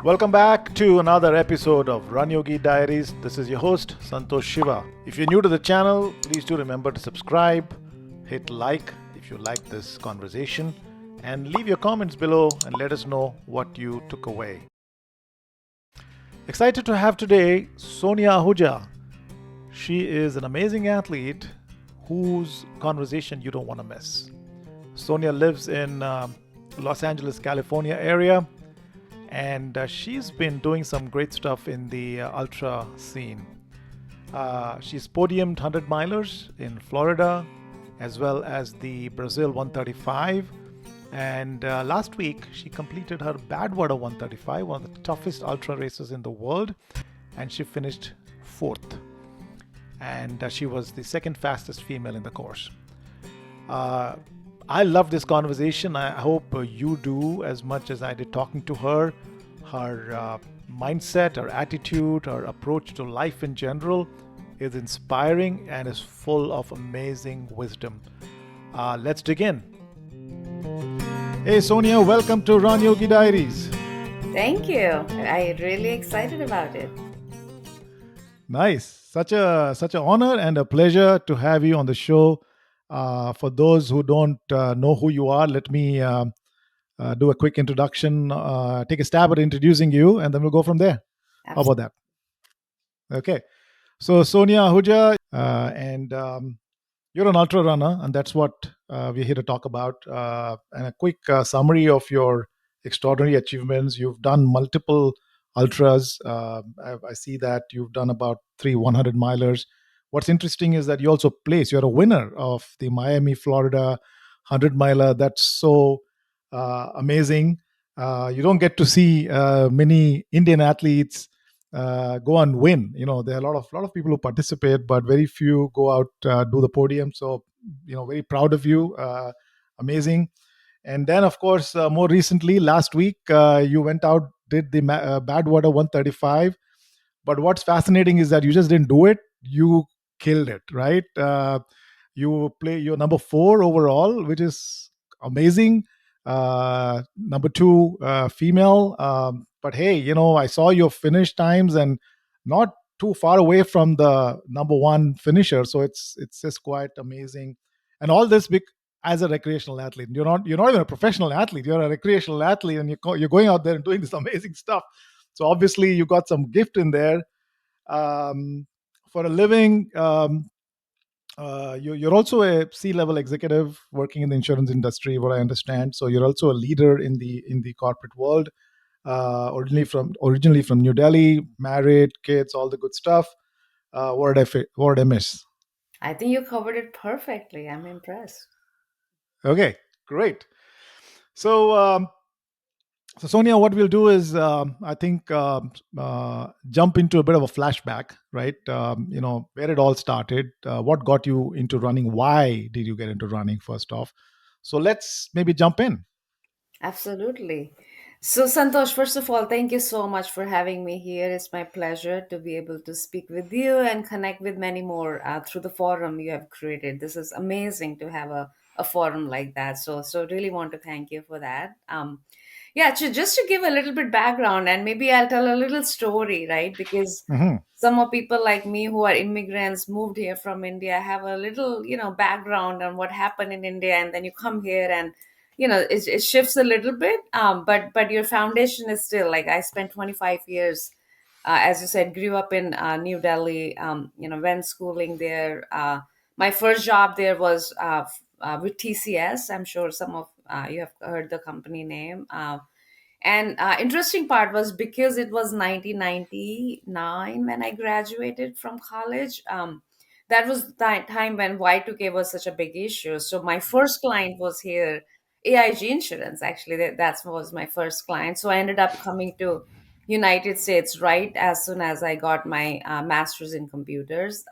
Welcome back to another episode of Run Yogi Diaries. This is your host, Santosh Shiva. If you're new to the channel, please do remember to subscribe, hit like if you like this conversation, and leave your comments below and let us know what you took away. Excited to have today Sonia Ahuja. She is an amazing athlete whose conversation you don't want to miss. Sonia lives in Los Angeles, California area, and she's been doing some great stuff in the ultra scene. She's podiumed 100 milers in Florida as well as the Brazil 135. And last week, she completed her Badwater 135, one of the toughest ultra races in the world, and she finished fourth. And she was the second fastest female in the course. I love this conversation. I hope you do as much as I did talking to her. Her mindset, her attitude, her approach to life in general is inspiring and is full of amazing wisdom. Let's dig in. Hey Sonia, welcome to Run Yogi Diaries. Thank you. I'm really excited about it. Nice. Such an honor and a pleasure to have you on the show. For those who don't know who you are, let me do a quick introduction, take a stab at introducing you, and then we'll go from there. How about that? Okay. So, Sonia Ahuja, and you're an ultra runner, and that's what we're here to talk about. And a quick summary of your extraordinary achievements. You've done multiple ultras. I see that you've done about 100 milers. What's interesting is that you also place, you're a winner of the Miami, Florida 100 miler. That's so amazing. You don't get to see many Indian athletes go and win. You know, there are a lot of people who participate, but very few go out do the podium. So, very proud of you. Amazing. And then, of course, more recently, last week, you went out, did the Badwater 135. But what's fascinating is that you just didn't do it. You killed it, right? You're number 4 overall, which is amazing. Number 2 female. But hey, I saw your finish times and not too far away from the number 1 finisher. So it's just quite amazing. And all this as a recreational athlete. You're not even a professional athlete. You're a recreational athlete, and you're going out there and doing this amazing stuff. So obviously you got some gift in there. For a living, you're also a C-level executive working in the insurance industry, what I understand. So you're also a leader in the corporate world. Originally from New Delhi, married, kids, all the good stuff. What did I miss? I think you covered it perfectly. I'm impressed. Okay, great. So So, Sonia, what we'll do is, I think, jump into a bit of a flashback, right? Where it all started, what got you into running, why did you get into running, first off? So, let's maybe jump in. Absolutely. So, Santosh, first of all, thank you so much for having me here. It's my pleasure to be able to speak with you and connect with many more through the forum you have created. This is amazing to have a forum like that. So really want to thank you for that. Yeah, just to give a little bit background, and maybe I'll tell a little story, right? Because Hmm. some of people like me who are immigrants moved here from India have a little, background on what happened in India, and then you come here and it shifts a little bit, but your foundation is still like I spent 25 years, as you said, grew up in New Delhi, went schooling there. My first job there was with TCS. I'm sure some of you have heard the company name. And interesting part was because it was 1999 when I graduated from college. That was the time when Y2K was such a big issue. So my first client was here, AIG Insurance. Actually, that was my first client. So I ended up coming to United States right as soon as I got my master's in computers.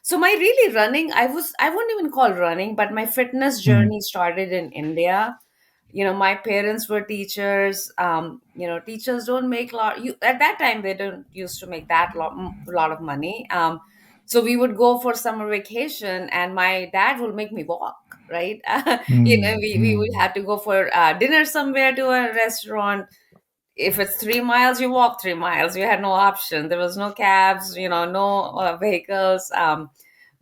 So my really running, I wouldn't even call running, but my fitness Hmm. journey started in India. My parents were teachers. Teachers don't make at that time they don't used to make that lot of money. So we would go for summer vacation and my dad would make me walk, right? Hmm. We would Hmm. have to go for dinner somewhere to a restaurant. if it's 3 miles, you walk 3 miles. You had no option. There was no cabs, no vehicles.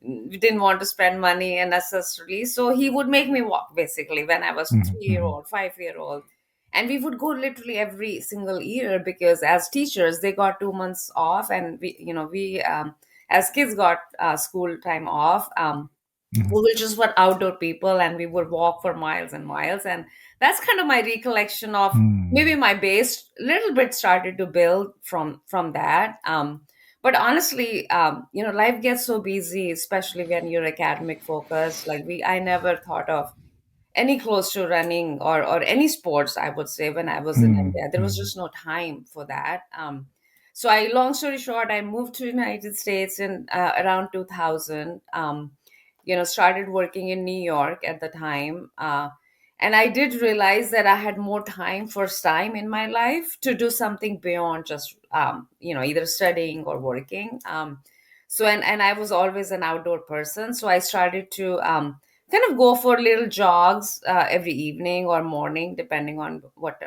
We didn't want to spend money unnecessarily. So he would make me walk basically when I was Mhm, 3 year mhm, old, 5 year old. And we would go literally every single year because as teachers, they got 2 months off, and we as kids got school time off. mhm, We were just what outdoor people, and we would walk for miles and miles. And that's kind of my recollection of maybe mm, my base little bit started to build from that. But honestly, life gets so busy, especially when you're academic focused. Like we I never thought of any close to running or any sports, I would say. When I was in mm, India, there was mm, just no time for that. So I long story short, I moved to United States in around 2000. Started working in New York at the time. And I did realize that I had more time, first time in my life, to do something beyond just either studying or working. And I was always an outdoor person, so I started to kind of go for little jogs every evening or morning, depending on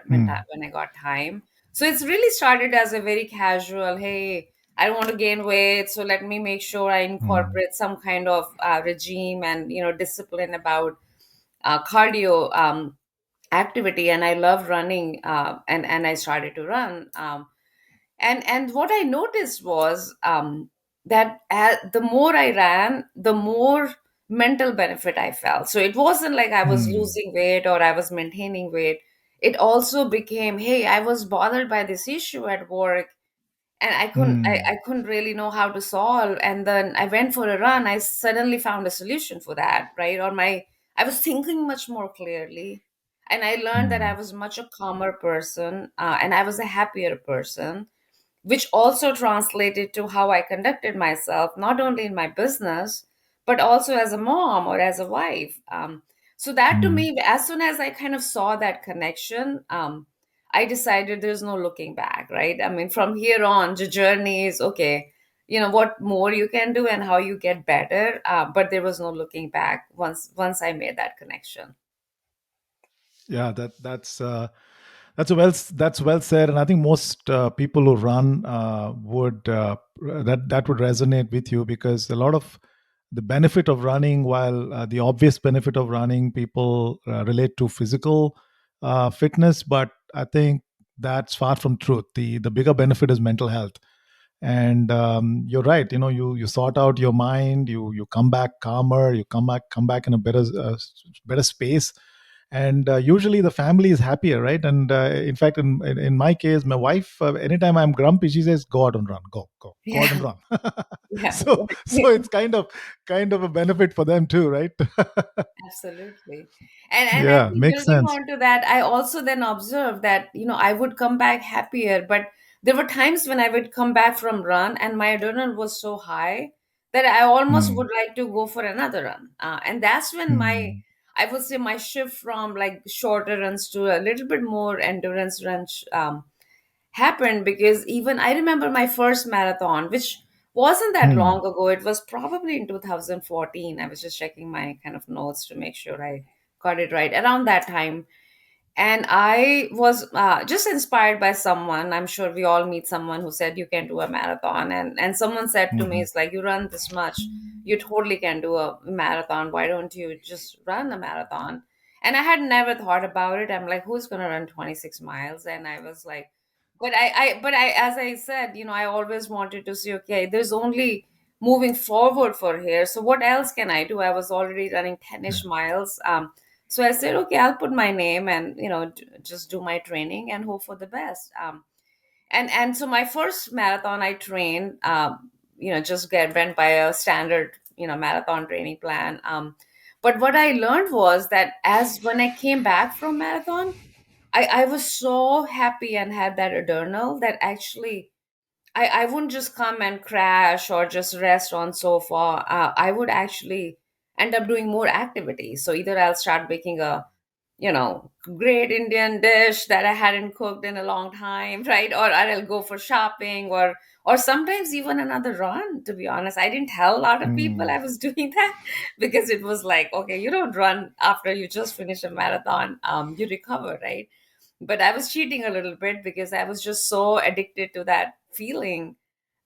mm, when I got time. So it's really started as a very casual, hey, I don't want to gain weight, so let me make sure I mm, incorporate some kind of regime and discipline about cardio activity. And I love running, and I started to run. And what I noticed was that the more I ran, the more mental benefit I felt. So it wasn't like I was mm, losing weight or I was maintaining weight. It also became, hey, I was bothered by this issue at work, and I mm, couldn't really know how to solve. And then I went for a run. I suddenly found a solution for that, right? I was thinking much more clearly, and I learned that I mm, was much a calmer person, and I was a happier person, which also translated to how I conducted myself, not only in my business, but also as a mom or as a wife. So that to mm. me, as soon as I kind of saw that connection, I decided there's no looking back, right? I mean, from here on, the journey is okay. What more you can do and how you get better, but there was no looking back once I made that connection. Yeah, that's well said, and I think most people who run would that would resonate with you, because a lot of the benefit of running, while the obvious benefit of running, people relate to physical fitness, but I think that's far from truth. The bigger benefit is mental health. And you're right, you sort out your mind, you come back calmer, you come back in a better space. And usually the family is happier, right? And in fact, in my case, my wife, anytime I'm grumpy, she says, go out and run, go out Yeah, and run. yeah, So it's kind of a benefit for them too, right? absolutely. And I Yeah, think makes building sense. on to that, I also then observed that, I would come back happier, but there were times when I would come back from run and my adrenaline was so high that I almost Hmm. would like to go for another run. And that's when Hmm. I would say my shift from like shorter runs to a little bit more endurance runs happened. Because even I remember my first marathon, which wasn't that long Hmm. ago. It was probably in 2014. I was just checking my kind of notes to make sure I got it right around that time. And I was just inspired by someone. I'm sure we all meet someone who said you can do a marathon, and someone said to me, Hmm. it's like, you run this much, you totally can do a marathon. Why don't you just run a marathon? And I had never thought about it. I'm like, who's going to run 26 miles? And I was like, but I as I said, I always wanted to see, okay, there's only moving forward for here, so what else can I do? I was already running 10ish Yeah. miles. So I said, okay, I'll put my name and just do my training and hope for the best. And so my first marathon I trained, just get went by a standard marathon training plan. But what I learned was that as when I came back from marathon, I was so happy and had that adrenaline that actually I wouldn't just come and crash or just rest on sofa. I would actually end up doing more activities. So either I'll start making a great Indian dish that I hadn't cooked in a long time, right? Or I'll go for shopping, or sometimes even another run. To be honest, I didn't tell a lot of people Hmm. I was doing that because it was like, okay, you don't run after you just finish a marathon. You recover, right? but I was cheating a little bit because I was just so addicted to that feeling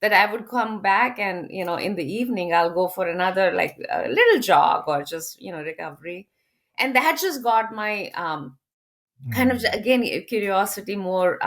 that I would come back and, in the evening, I'll go for another like a little jog or just, recovery. And that just got my kind of, Mm. again, curiosity more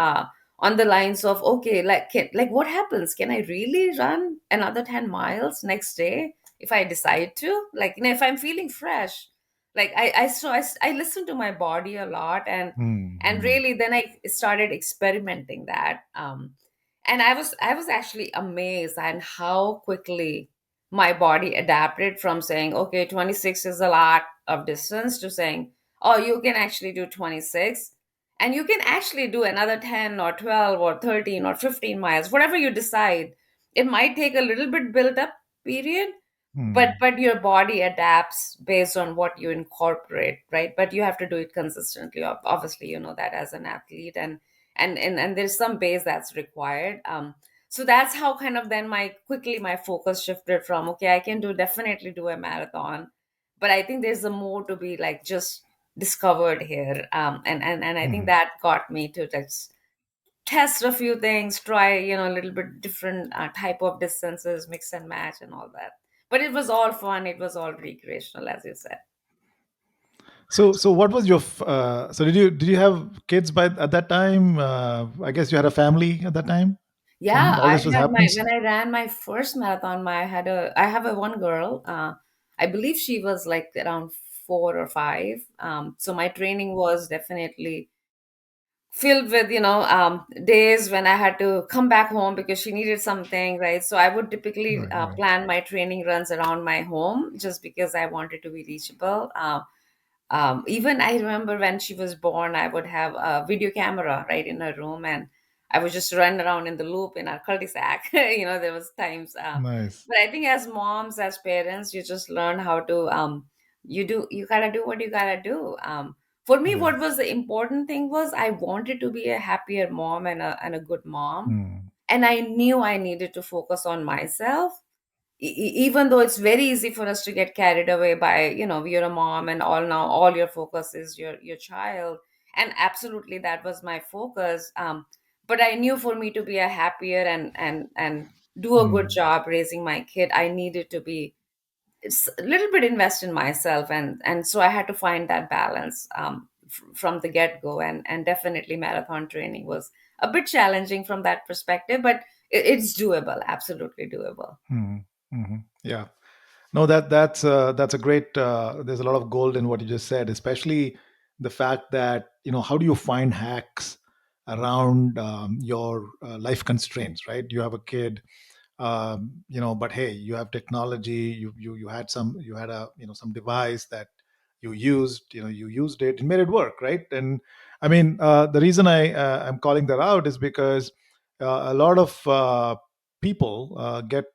on the lines of, okay, like what happens, can I really run another 10 miles next day if I decide to, like, if I'm feeling fresh. Like I listen to my body a lot, and Mm. really then I started experimenting that, and I was actually amazed at how quickly my body adapted from saying, okay, 26 is a lot of distance, to saying, oh, you can actually do 26, and you can actually do another 10 or 12 or 13 or 15 miles, whatever you decide. It might take a little bit build up period, but Mm. but your body adapts based on what you incorporate, right? But you have to do it consistently. Obviously, you know that as an athlete, and there's some base that's required. So that's how kind of then my focus shifted from, okay, I can definitely do a marathon, but I think there's a more to be like just discovered here. And I think Mm. that got me to just test a few things, try, a little bit different type of distances, mix and match and all that. But it was all fun. It was all recreational, as you said. So what was your so did you have kids by at that time? I guess you had a family at that time when Yeah, all this was happens. when I ran my first marathon, I have a one girl. I believe she was like around 4 or 5. So my training was definitely filled with, days when I had to come back home because she needed something, right? So I would typically Right, right, plan my training runs around my home just because I wanted to be reachable. Even I remember when she was born, I would have a video camera right in her room, and I would just run around in the loop in our cul-de-sac. There was times, nice. but I think as moms, as parents, you just learn how to, you gotta do what you gotta do. For me, Yeah. what was the important thing was I wanted to be a happier mom and a good mom, Mm. and I knew I needed to focus on myself. Even though it's very easy for us to get carried away by, you're a mom and all, now all your focus is your child, and absolutely that was my focus. But I knew for me to be a happier and do a good Mm. job raising my kid, I needed to be a little bit invest in myself, and so I had to find that balance, from the get-go, and definitely marathon training was a bit challenging from that perspective, but it's doable, absolutely doable. Mm. Mhm. Yeah. No, that's a great. There's a lot of gold in what you just said, especially the fact that how do you find hacks around your life constraints, right? You have a kid, but hey, you have technology. You had a some device that you used it, and made it work, right? And I mean, the reason I'm calling that out is because a lot of people get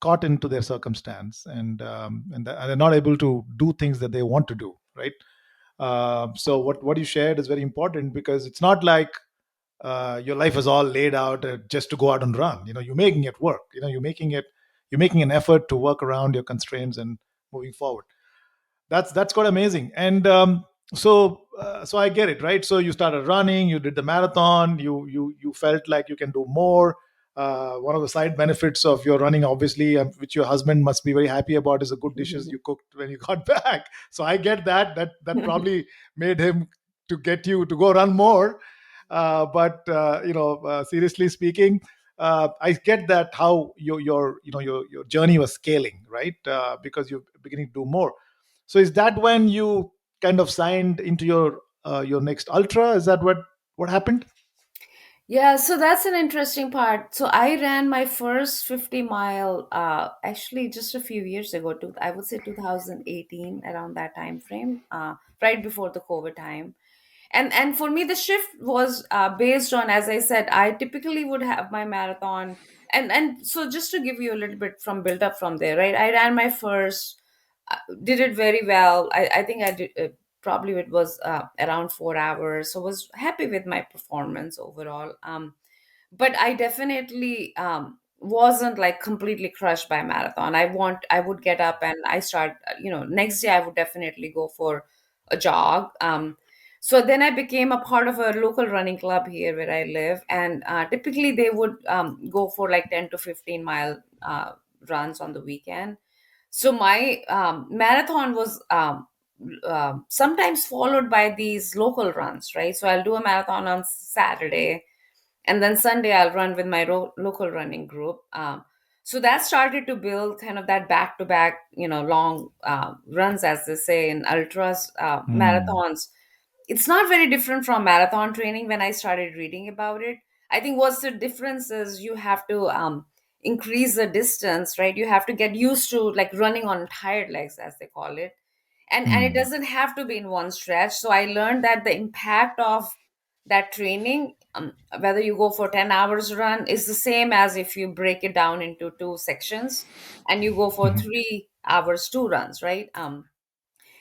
caught into their circumstance, and they're not able to do things that they want to do, right? So what you shared is very important, because it's not like your life is all laid out just to go out and run. You're making it work. You're making an effort to work around your constraints and moving forward. That's quite amazing. And so I get it, right? So you started running, you did the marathon, you felt like you can do more. One of the side benefits of your running, obviously, which your husband must be very happy about, is the good dishes you cooked when you got back. So I get that probably made him to get you to go run more. But seriously speaking, I get that how your journey was scaling, right? Because you're beginning to do more. So is that when you kind of signed into your next ultra? Is that what happened? Yeah, so that's an interesting part. So I ran my first 50 mile, actually just a few years ago, I would say 2018, around that time frame, right before the COVID time. And for me, the shift was based on, as I said, I typically would have my marathon, and so just to give you a little bit from build up from there, right? I ran my first, did it very well. I think I did, probably it was around 4 hours, so was happy with my performance overall. But I definitely wasn't like completely crushed by marathon. I would get up and I start, next day I would definitely go for a jog. So then I became a part of a local running club here where I live, and typically they would go for like 10 to 15 mile runs on the weekend. So my marathon was sometimes followed by these local runs, right? So I'll do a marathon on Saturday, and then Sunday I'll run with my local running group. So that started to build kind of that back to back, long runs, as they say in ultras, Hmm. marathons. It's not very different from marathon training when I started reading about it. I think what's the difference is you have to increase the distance, right? You have to get used to like running on tired legs, as they call it. And it Hmm. doesn't have to be in one stretch. So I learned that the impact of that training, whether you go for 10 hours run, is the same as if you break it down into two sections and you go for Hmm. 3 hours, two runs, right?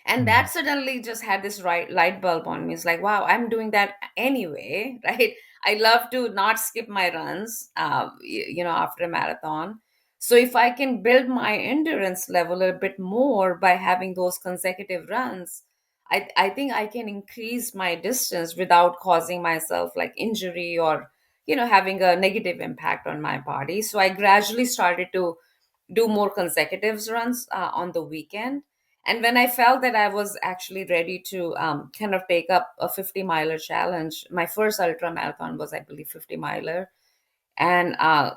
And Hmm. that suddenly just had this right light bulb on me. It's like, wow, I'm doing that anyway. Right? I love to not skip my runs, after a marathon. So if I can build my endurance level a bit more by having those consecutive runs, I think I can increase my distance without causing myself like injury or having a negative impact on my body. So I gradually started to do more consecutive runs on the weekend. And when I felt that I was actually ready to kind of take up a 50 miler challenge, my first ultra marathon was, I believe, 50 miler. And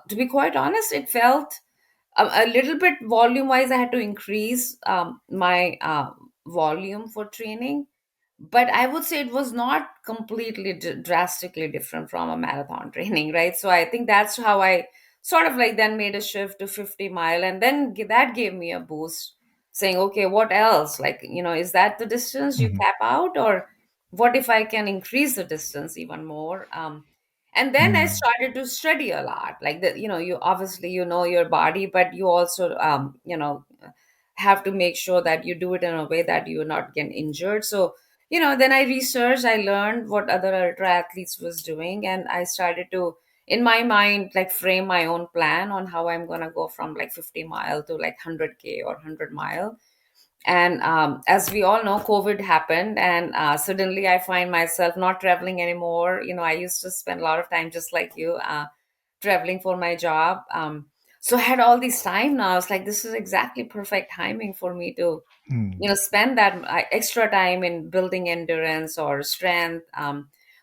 to be quite honest, it felt a little bit volume wise. I had to increase my volume for training, but I would say it was not completely drastically different from a marathon training, right? So I think that's how I sort of like then made a shift to 50 mile, and then that gave me a boost, saying, okay, what else? Like, is that the distance you Hmm. cap out, or what if I can increase the distance even more? And then I Hmm. started to study a lot, like that. You obviously your body, but you also have to make sure that you do it in a way that you're not getting injured. So then I researched, I learned what other ultra athletes was doing, and I started to, in my mind, like frame my own plan on how I'm going to go from like 50 mile to like 100K or 100 mile. And as we all know, COVID happened, and suddenly I find myself not traveling anymore. I used to spend a lot of time, just like you, traveling for my job. So I had all this time now. It's like, this is exactly perfect timing for me to Hmm. spend that extra time in building endurance or strength.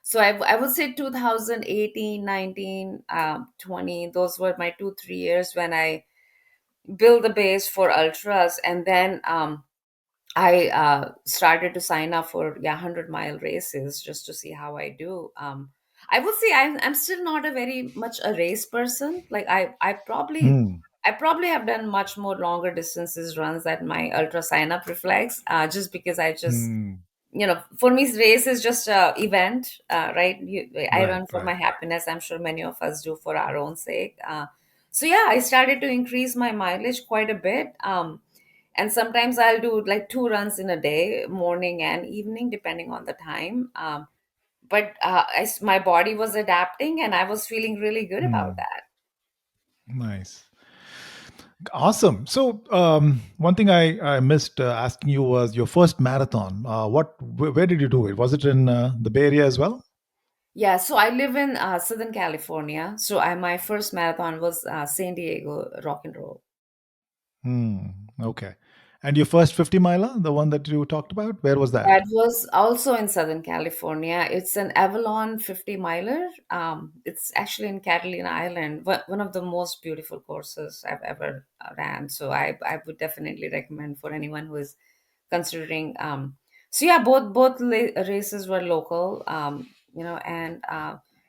So I would say 2018, 19, 20, those were my 2 3 years when I built the base for ultras. And then I started to sign up for 100 mile races just to see how I do. I would say I'm still not a very much a race person. Like Hmm. I probably have done much more longer distances runs that my ultra sign up reflects. Just because I just, Hmm. for me race is just a event, right? I Right. run for Right. my happiness. I'm sure many of us do for our own sake. So yeah, I started to increase my mileage quite a bit. And sometimes I'll do like 2 runs in a day, morning and evening, depending on the time. But my body was adapting, and I was feeling really good about Hmm. that. Nice. Awesome. So, one thing I missed asking you was your first marathon. Where did you do it? Was it in the Bay Area as well? Yeah, so I live in Southern California. So my first marathon was San Diego Rock and Roll. Hmm. Okay. And your first 50 miler, the one that you talked about, where was that? That was also in Southern California. It's an Avalon 50 miler. It's actually in Catalina Island, one of the most beautiful courses I've ever ran. So I would definitely recommend for anyone who is considering. So yeah, both races were local, and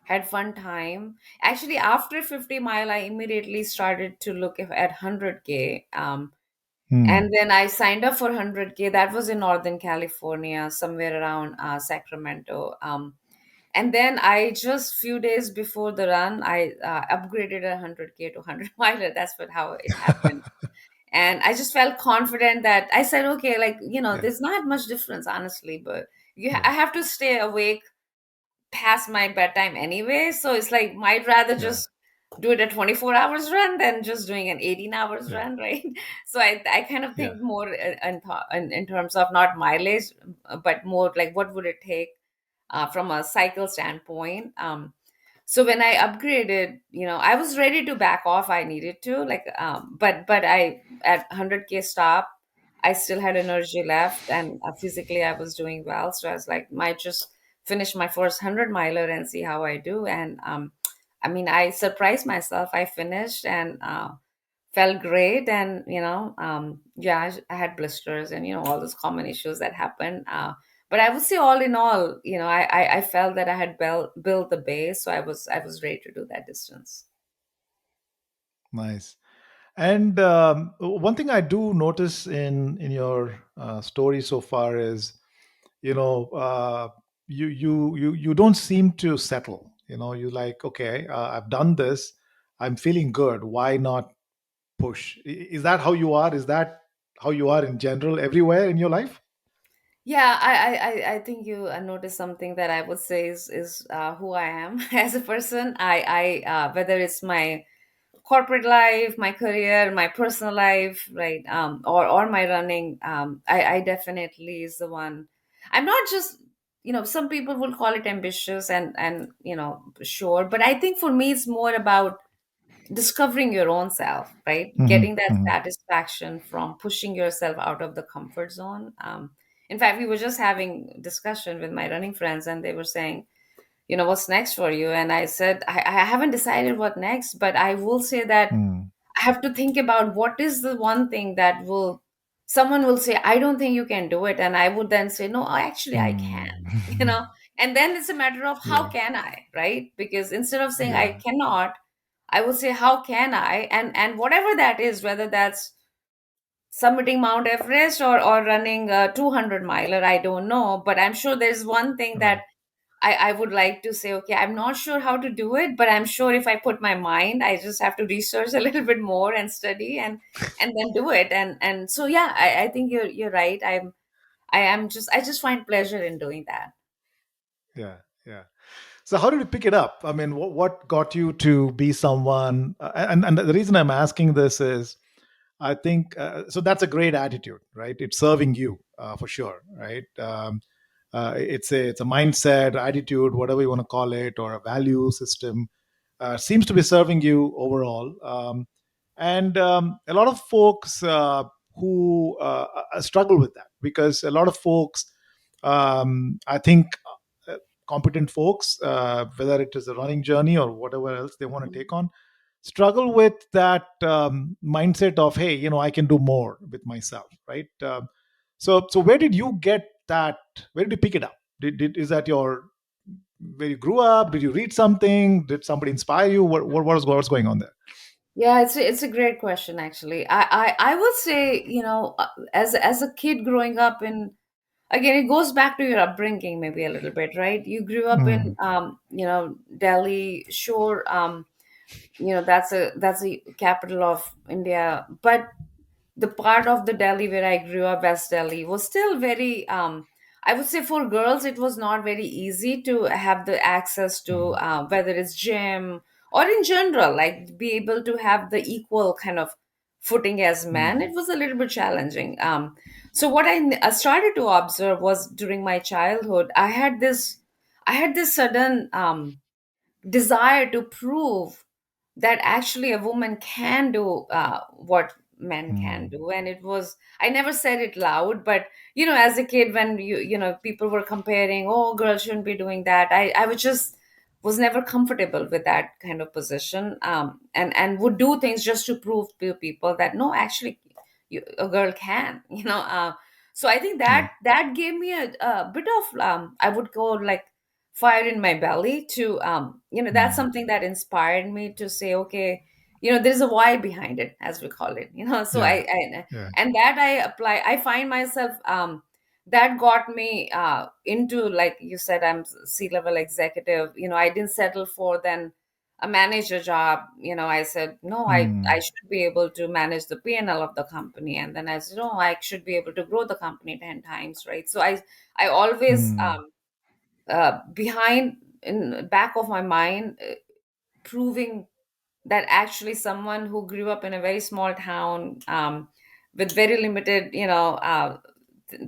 had fun time. Actually, after 50 mile, I immediately started to look at 100K. And Hmm. then I signed up for 100K. That was in Northern California, somewhere around Sacramento. And then I just few days before the run, I upgraded a 100K to 100 miler. That's how it happened. And I just felt confident that I said, okay, like, Yeah. there's not much difference, honestly, but I Yeah. have to stay awake past my bedtime anyway. So it's like, might rather Yeah. just do it a 24 hours run than just doing an 18 hours Yeah. run, right? So I kind of Yeah. think more in terms of not mileage, but more like what would it take. from a cycle standpoint. So when I upgraded, I was ready to back off. I needed to, like, but I at 100K stop, I still had energy left, and physically I was doing well. So I was like, might just finish my first 100 miler and see how I do. And I mean, I surprised myself. I finished and felt great. And yeah, I had blisters and all those common issues that happen. But I would say, all in all, I felt that I had built the base, so I was ready to do that distance. Nice. And one thing I do notice in your story so far is, you know, you don't seem to settle. You like, okay, I've done this. I'm feeling good. Why not push? Is that how you are? Is that how you are in general everywhere in your life? Yeah, I think you noticed something that I would say is who I am as a person. Whether it's my corporate life, my career, my personal life, right, or my running, I definitely is the one. I'm not just, some people will call it ambitious and sure, but I think for me it's more about discovering your own self, right? Hmm. Getting that Hmm. satisfaction from pushing yourself out of the comfort zone. In fact, we were just having discussion with my running friends, and they were saying, what's next for you? And I said, I haven't decided what next, but I will say that Hmm. I have to think about what is the one thing that will, someone will say, I don't think you can do it. And I would then say, no, actually, I can, you Hmm. know? And then it's a matter of how Yeah. can I, right? Because instead of saying I Yeah. cannot, I would say, how can I? And whatever that is, whether that's summiting Mount Everest or running a 200 miler, I don't know. But I'm sure there's one thing that Right. I would like to say, okay, I'm not sure how to do it, but I'm sure if I put my mind, I just have to research a little bit more and study and then do it. And so yeah, I think you're right. I just find pleasure in doing that. Yeah. Yeah. So how did you pick it up? I mean, what got you to be someone? And the reason I'm asking this is, I think so. That's a great attitude, right? It's serving you for sure, right? It's a mindset, attitude, whatever you want to call it, or a value system. Seems to be serving you overall. And a lot of folks who struggle with that, because a lot of folks, I think, uh, competent folks, whether it is a running journey or whatever else they want to take on, struggle with that mindset of, hey, I can do more with myself, right? So where did you get that? Where did you pick it up? Is that your where you grew up? Did you read something? Did somebody inspire you? What's going on there? Yeah, it's a great question actually. I would say, as a kid growing up in, again, it goes back to your upbringing maybe a little bit, right? You grew up in Mm, Delhi, sure. That's a capital of India, but the part of the Delhi where I grew up, West Delhi, was still very, I would say for girls, it was not very easy to have the access to mm, whether it's gym or in general, like be able to have the equal kind of footing as men. It mm, was a little bit challenging. So what I started to observe was during my childhood, I had this sudden desire to prove that actually a woman can do what men can mm, do. And it was, I never said it loud, but as a kid, when people were comparing, oh, girls shouldn't be doing that, I was never comfortable with that kind of position, and would do things just to prove to people that no, actually, a girl can, so I think yeah. that gave me a bit of, I would go like fire in my belly to, that's Mm, something that inspired me to say, okay, there's a why behind it, as we call it, so yeah. I Yeah. and that I apply. I find myself, that got me into, like you said, I'm C-level executive. I didn't settle for then a manager job. I said, no, I Mm, should be able to manage the P&L of the company. And then I said, no, I should be able to grow the company 10 times, right? So I always, mm, behind, in back of my mind, proving that actually someone who grew up in a very small town, with very limited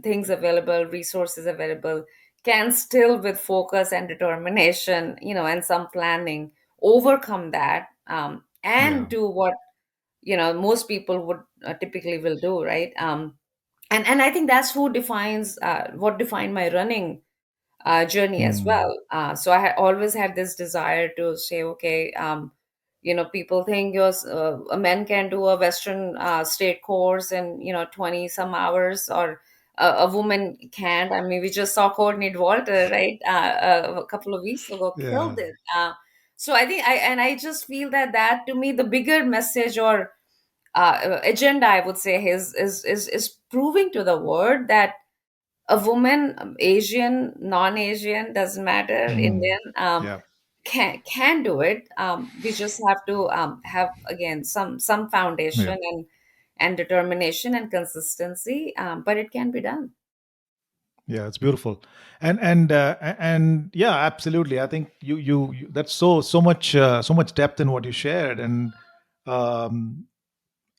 things available, resources available, can still, with focus and determination, and some planning, overcome that, Yeah. and do what most people would typically will do, right? And I think that's who defines what defined my running journey as Hmm. well. So I had always had this desire to say, okay, people think a man can do a Western state course in 20 some hours, or a woman can't. I mean, we just saw Courtney Walter, right, a couple of weeks ago, Yeah. killed it. So I think I just feel that to me the bigger message or agenda, I would say, is proving to the world that a woman, Asian, non-Asian, doesn't matter, Hmm. Indian, Yeah. can do it. We just have to have, again, some Yeah. foundation and determination and consistency, but it can be done. Yeah, it's beautiful, and yeah, absolutely. I think you that's so much depth in what you shared, um,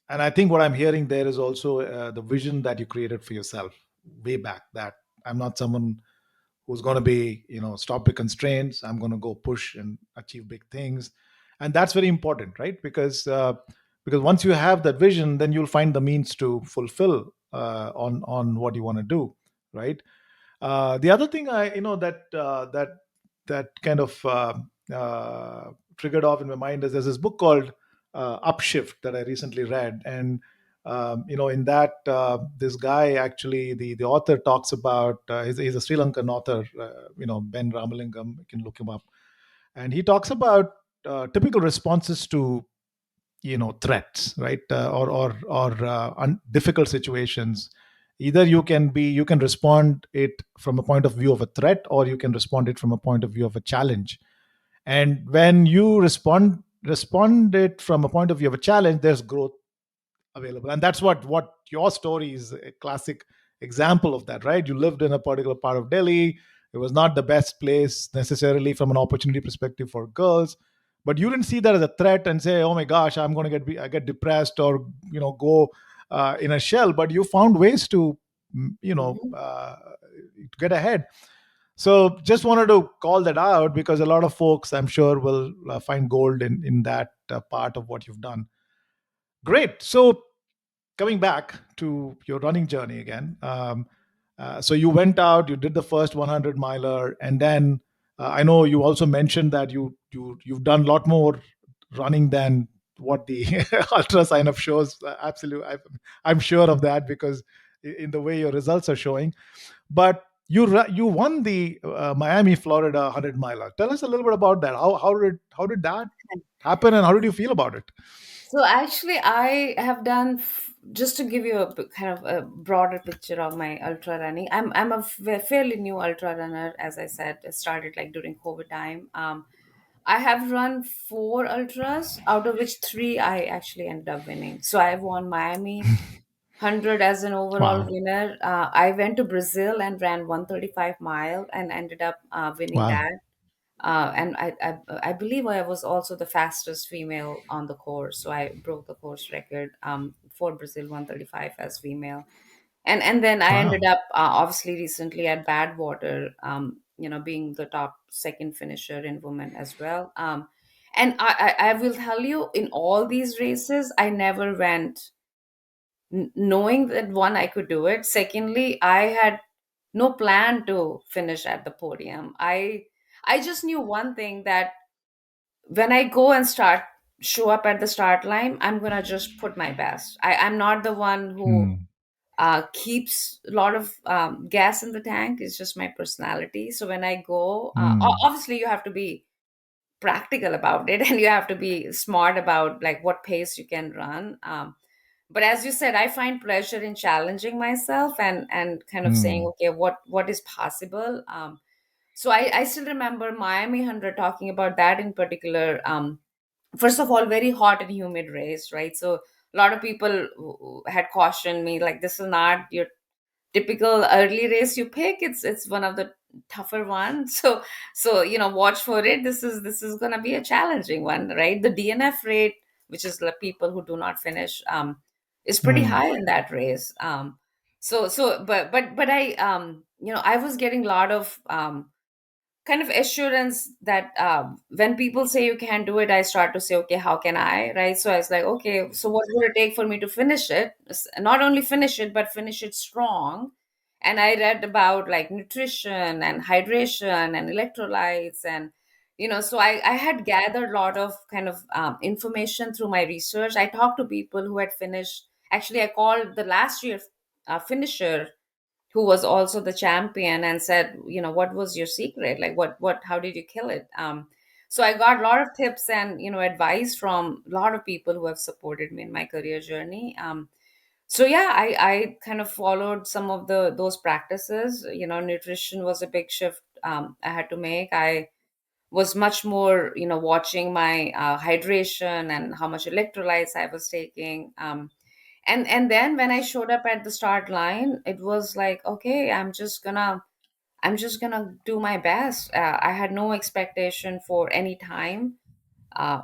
and I think what I'm hearing there is also the vision that you created for yourself way back. That I'm not someone who's going to be stop the constraints. I'm going to go push and achieve big things, and that's very important, right? Because once you have that vision, then you'll find the means to fulfill on what you want to do, right? The other thing that kind of triggered off in my mind is there's this book called Upshift that I recently read, and in that this guy actually the author talks about he's a Sri Lankan author, Ben Ramalingam. You can look him up, and he talks about typical responses to threats, right, or difficult situations. Either you can respond it from a point of view of a threat, or you can respond it from a point of view of a challenge. And when you respond it from a point of view of a challenge, there's growth available. And that's what your story is a classic example of that, right? You lived in a particular part of Delhi. It was not the best place necessarily from an opportunity perspective for girls, but you didn't see that as a threat and say, oh my gosh, I'm going to get depressed, or go in a shell. But you found ways to Mhm. get ahead. So just wanted to call that out, because a lot of folks, I'm sure, will find gold in that part of what you've done. Great. So coming back to your running journey again, so you went out, you did the first 100 miler, and then I know you also mentioned that you've done a lot more running than what the ultra sign up shows. Absolutely, I'm sure of that, because in the way your results are showing. But you won the Miami, Florida 100 miler. Tell us a little bit about that. How did that happen, and how did you feel about it? So actually, I have done, just to give you a kind of a broader picture of my ultra running. I'm a fairly new ultra runner, as I said. I started like during COVID time. I have run four ultras, out of which three I actually ended up winning. So I've won Miami 100 as an overall Wow. winner. I went to Brazil and ran 135 mile and ended up winning Wow. that. And I believe I was also the fastest female on the course, so I broke the course record for Brazil 135 as female. And then I ended Wow. up obviously recently at Badwater, being the top second finisher in women as well. And I will tell you, in all these races, I never went knowing that, one, I could do it. Secondly, I had no plan to finish at the podium. I just knew one thing, that when I go and show up at the start line, I'm gonna just put my best. I'm not the one who Hmm. keeps a lot of gas in the tank. It's just my personality. So when I go, Hmm. obviously you have to be practical about it, and you have to be smart about like what pace you can run. But as you said, I find pleasure in challenging myself and kind of saying, Hmm. okay, what is possible. So I still remember Miami 100, talking about that in particular. First of all, very hot and humid race, right? So a lot of people had cautioned me, like, this is not your typical early race you pick. It's one of the tougher ones. So watch for it. This is going to be a challenging one, right? The DNF rate, which is the people who do not finish, is pretty Hmm. high in that race. But I I was getting a lot of kind of assurance that when people say you can't do it, I start to say, okay, how can I, right? So I was like, okay, so what would it take for me to finish it? Not only finish it, but finish it strong. And I read about like nutrition and hydration and electrolytes, and so I had gathered a lot of kind of information through my research. I talked to people who had finished. Actually, I called the last year finisher who was also the champion, and said, what was your secret? Like, how did you kill it? So I got a lot of tips and advice from a lot of people who have supported me in my career journey. So yeah, I kind of followed some of those practices. Nutrition was a big shift I had to make. I was much more watching my hydration and how much electrolytes I was taking. And then when I showed up at the start line, it was like, okay, I'm just gonna do my best. I had no expectation for any time,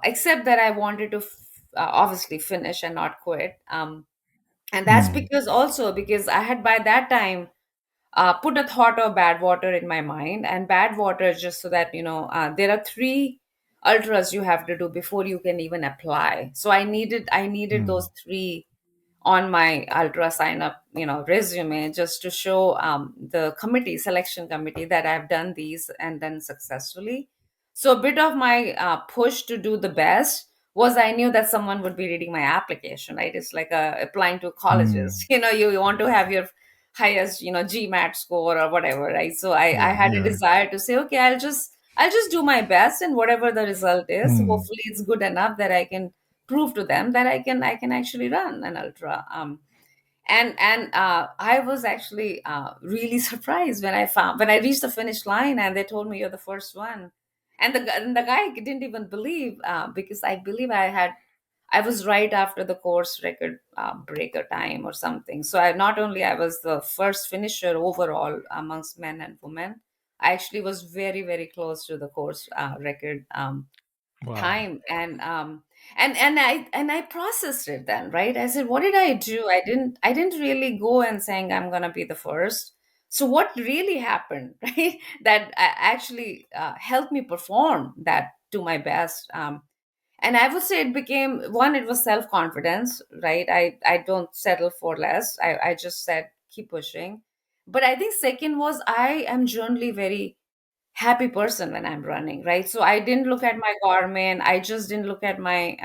except that I wanted to obviously finish and not quit. And that's Hmm. because also because I had by that time put a thought of Badwater in my mind. And Badwater, just so that there are three ultras you have to do before you can even apply. So I needed Hmm. those three on my ultra sign up resume, just to show the selection committee, that I've done these and done successfully. So a bit of my push to do the best was, I knew that someone would be reading my application, right? It's like applying to colleges. Hmm. You want to have your highest GMAT score or whatever, right? So I Yeah. had a Yeah. desire to say, okay, I'll just do my best, and whatever the result is, Hmm. hopefully it's good enough that I can prove to them that I can actually run an ultra. And I was actually really surprised when I reached the finish line and they told me, you're the first one. And the guy didn't even believe, because I believe I was right after the course record breaker time or something. So I was the first finisher overall amongst men and women. I actually was very, very close to the course record Wow. time. And I processed it then, right? I said, what did I do? I didn't really go and saying I'm gonna be the first. So what really happened, right? That actually helped me perform that to my best. And I would say it became one, it was self-confidence, right? I don't settle for less. I just said keep pushing. But I think second was, I am generally very happy person when I'm running, right? So I didn't look at my Garmin. I just didn't look at my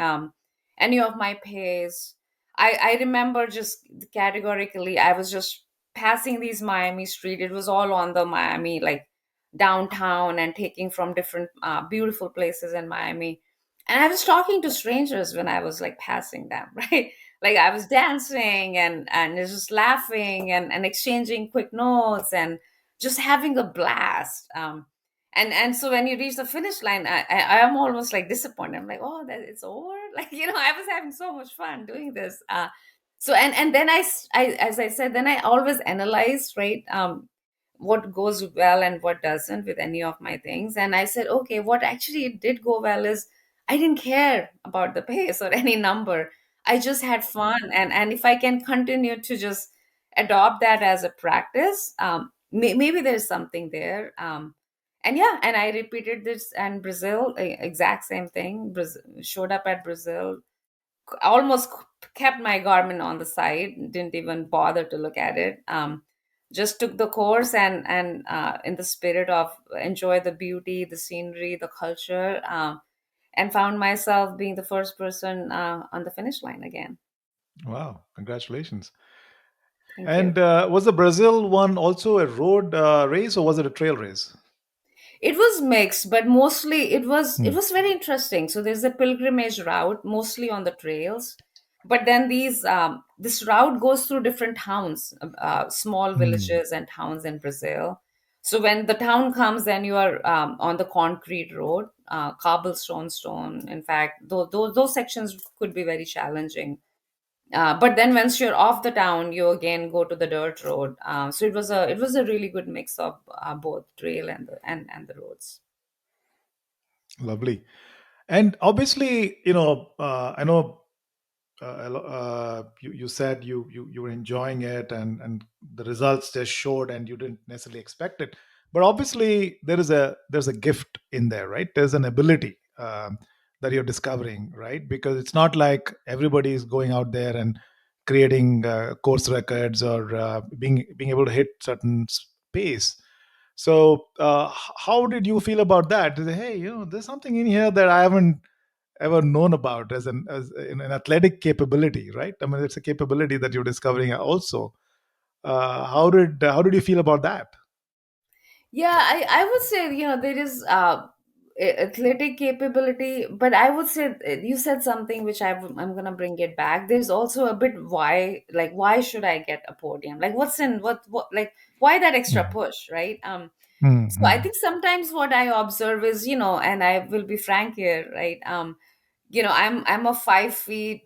any of my pace. I remember just categorically, I was just passing these Miami street. It was all on the Miami, like downtown, and taking from different beautiful places in Miami. And I was talking to strangers when I was like passing them, right? Like I was dancing and just laughing and exchanging quick notes and just having a blast. And so when you reach the finish line, I am almost like disappointed. I'm like, oh, that it's over. Like, I was having so much fun doing this. So and then as I said, then I always analyze, right? What goes well and what doesn't with any of my things. And I said, okay, what actually did go well is I didn't care about the pace or any number. I just had fun, and if I can continue to just adopt that as a practice, maybe there's something there. And yeah, and I repeated this, and Brazil, exact same thing. Brazil, showed up at Brazil, almost kept my Garmin on the side, didn't even bother to look at it. Just took the course, and in the spirit of enjoy the beauty, the scenery, the culture, and found myself being the first person on the finish line again. Wow. Congratulations. Thank you. And was the Brazil one also a road race or was it a trail race? It was mixed, but mostly it Hmm. was very interesting. So there's a pilgrimage route, mostly on the trails, but then this route goes through different towns, small Hmm. villages and towns in Brazil. So when the town comes, then you are on the concrete road, cobblestone, stone. In fact, those sections could be very challenging. But then once you're off the town, you again go to the dirt road. So it was a really good mix of both trail and the roads. Lovely. And obviously, I know You said you were enjoying it, and the results just showed, and you didn't necessarily expect it. But obviously, there's a gift in there, right? There's an ability that you're discovering, right? Because it's not like everybody is going out there and creating course records or being able to hit certain pace. So, how did you feel about that? To say, hey, there's something in here that I haven't ever known about as an athletic capability, right? I mean, it's a capability that you're discovering also. How did you feel about that? Yeah, I would say, there is athletic capability, but I would say you said something which I'm gonna bring it back. There's also a bit why, like, why should I get a podium? Like, like, why that extra Mm. push, right? So I Mm-hmm. think sometimes what I observe is, and I will be frank here, right? I'm a 5 feet,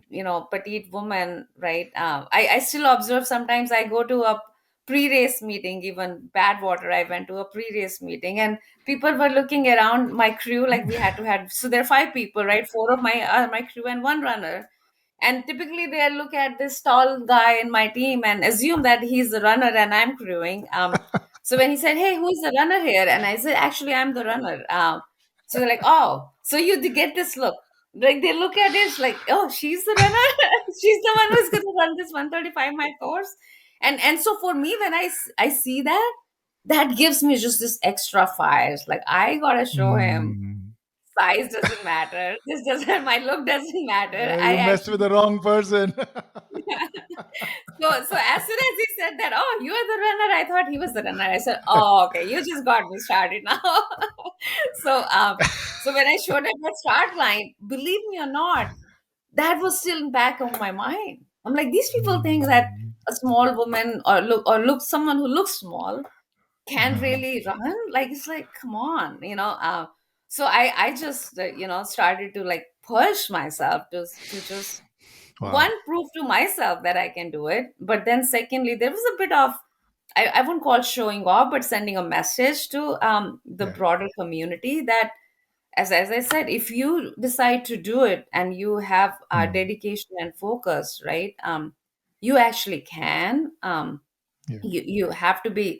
petite woman, right? I still observe sometimes I go to a pre-race meeting, even Badwater, I went to a pre-race meeting, and people were looking around my crew, like we had to have, so there are 5 people, right? Four of my crew and one runner. And typically they look at this tall guy in my team and assume that he's the runner and I'm crewing. So when he said, "Hey, who's the runner here?" and I said, "Actually, I'm the runner." So they're like, "Oh, so you get this look." Like they look at it like, "Oh, she's the runner. She's the one who's going to run this 135-mile course." And so for me, when I see that, that gives me just this extra fires. Like I gotta show him Mm. size doesn't matter. This doesn't, my look doesn't matter. I You messed with actually the wrong person. so as soon as he said that, "Oh, you are the runner," I thought he was the runner. I said, "Oh, okay, you just got me started now." so so when I showed up at start line, believe me or not, that was still in back of my mind. I'm like, these people think that Mm. a small woman or look someone who looks small can Uh, really run. Like it's like, come on, so I just started to like push myself to just wow. one prove to myself that I can do it, but then secondly there was a bit of, I wouldn't call showing off, but sending a message to the Yeah. broader community that, as I said, if you decide to do it and you have Mm. dedication and focus, right, you actually can. Yeah. You have to be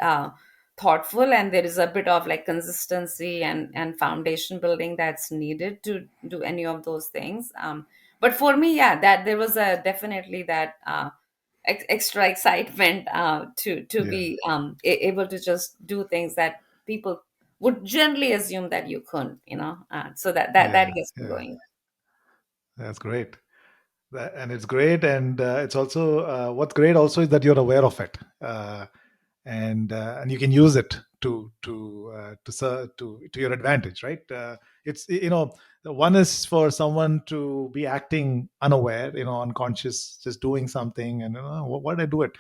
thoughtful, and there is a bit of like consistency and foundation building that's needed to do any of those things. But for me, yeah, that there was a definitely that extra excitement to Yeah. be able to just do things that people would generally assume that you couldn't, so that Yeah. gets me Yeah. going. That's great. And it's great, and it's also what's great also is that you're aware of it, and you can use it to your advantage, right? It's the one is for someone to be acting unaware, unconscious, just doing something, and why did I do it?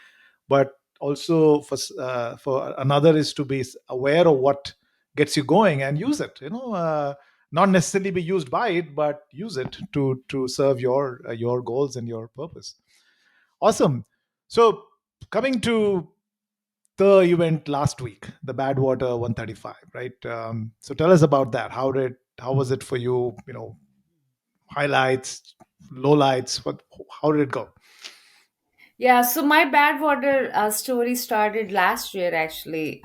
But also for another is to be aware of what gets you going and use it, not necessarily be used by it, but use it to serve your goals and your purpose. Awesome. So coming to the event last week, the Badwater 135, right? So tell us about that. How was it for you? Highlights, lowlights. How did it go? Yeah, so my Badwater story started last year actually.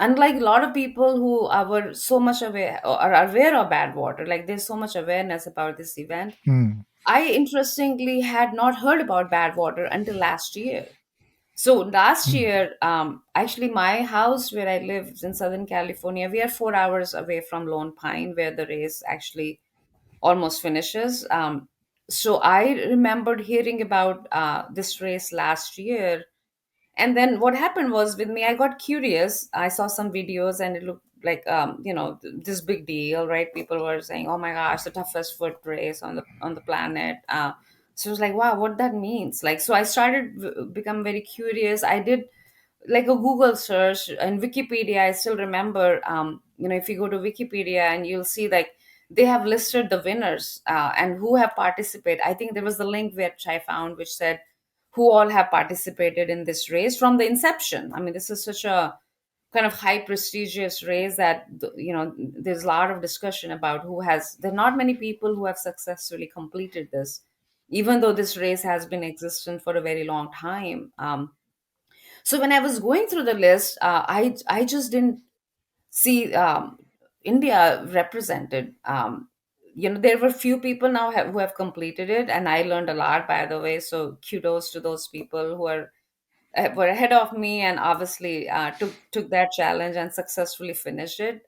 Unlike a lot of people who were so much aware or are aware of Badwater, like there's so much awareness about this event. Hmm. I interestingly had not heard about Badwater until last year. So last Hmm. year, actually, my house where I live in Southern California, we are 4 hours away from Lone Pine, where the race actually almost finishes. So I remembered hearing about this race last year, and then what happened was with me, I got curious. I saw some videos, and it looked like this big deal, right? People were saying, "Oh my gosh, the toughest foot race on the planet." So I was like, "Wow, what that means?" Like, so I started become very curious. I did like a Google search and Wikipedia. I still remember, if you go to Wikipedia and you'll see like they have listed the winners and who have participated. I think there was the link which I found which said who all have participated in this race from the inception. I mean, this is such a kind of high prestigious race that there's a lot of discussion about who has. There are not many people who have successfully completed this. even though this race has been existent for a very long time. So when I was going through the list, I just didn't see India represented. There were few people now who have completed it, and I learned a lot, by the way. So kudos to those people who were ahead of me, and obviously took that challenge and successfully finished it.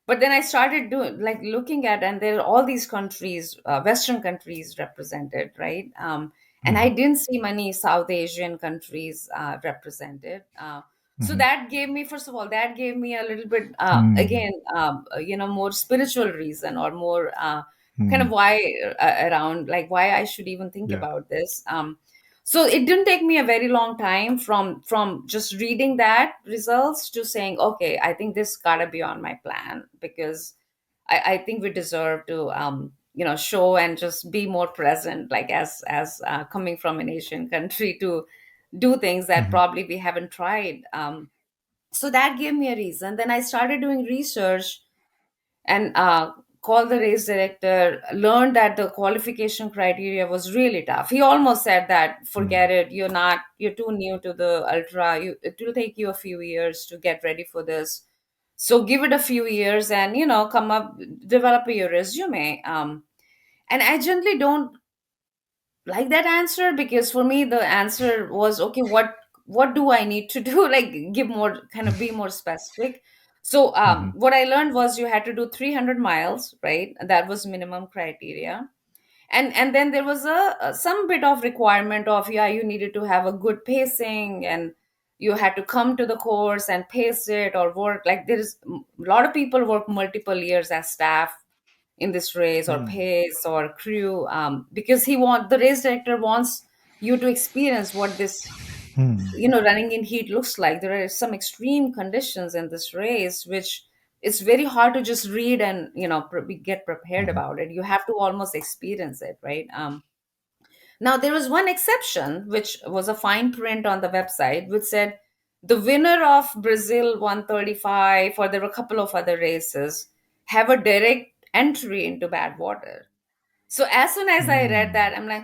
But then I started doing, like, looking at, and there are all these countries, Western countries represented, right? And I Mhm. didn't see many South Asian countries represented. So Mhm. that gave me, first of all, that gave me a little bit, Mm. again, more spiritual reason, or more kind of Mm. why, around, like, why I should even think Yeah. about this. So it didn't take me a very long time from just reading that results to saying, okay, I think this gotta be on my plan, because I think we deserve to show and just be more present, like, as coming from an Asian country, to do things that Mhm. probably we haven't tried. So that gave me a reason. Then I started doing research, and called the race director, learned that the qualification criteria was really tough. He almost said that, Mm. forget it, you're too new to the ultra, it will take you a few years to get ready for this. So give it a few years, and come up, develop your resume. And I generally don't like that answer, because for me the answer was, okay, what do I need to do? Like, give more, kind of be more specific. So Mhm. what I learned was you had to do 300 miles, right? That was minimum criteria. And then there was some bit of requirement of, yeah, you needed to have a good pacing, and you had to come to the course and pace it, or work, like, there's a lot of people work multiple years as staff in this race, or Mm. pace, or crew, because the race director wants you to experience what this, Mm. running in heat looks like. There are some extreme conditions in this race, which it's very hard to just read and get prepared Mhm. about it. You have to almost experience it, right? Now there was one exception, which was a fine print on the website, which said the winner of Brazil 135, or there were a couple of other races, have a direct entry into Badwater. So as soon as I read Mm. that, I'm like,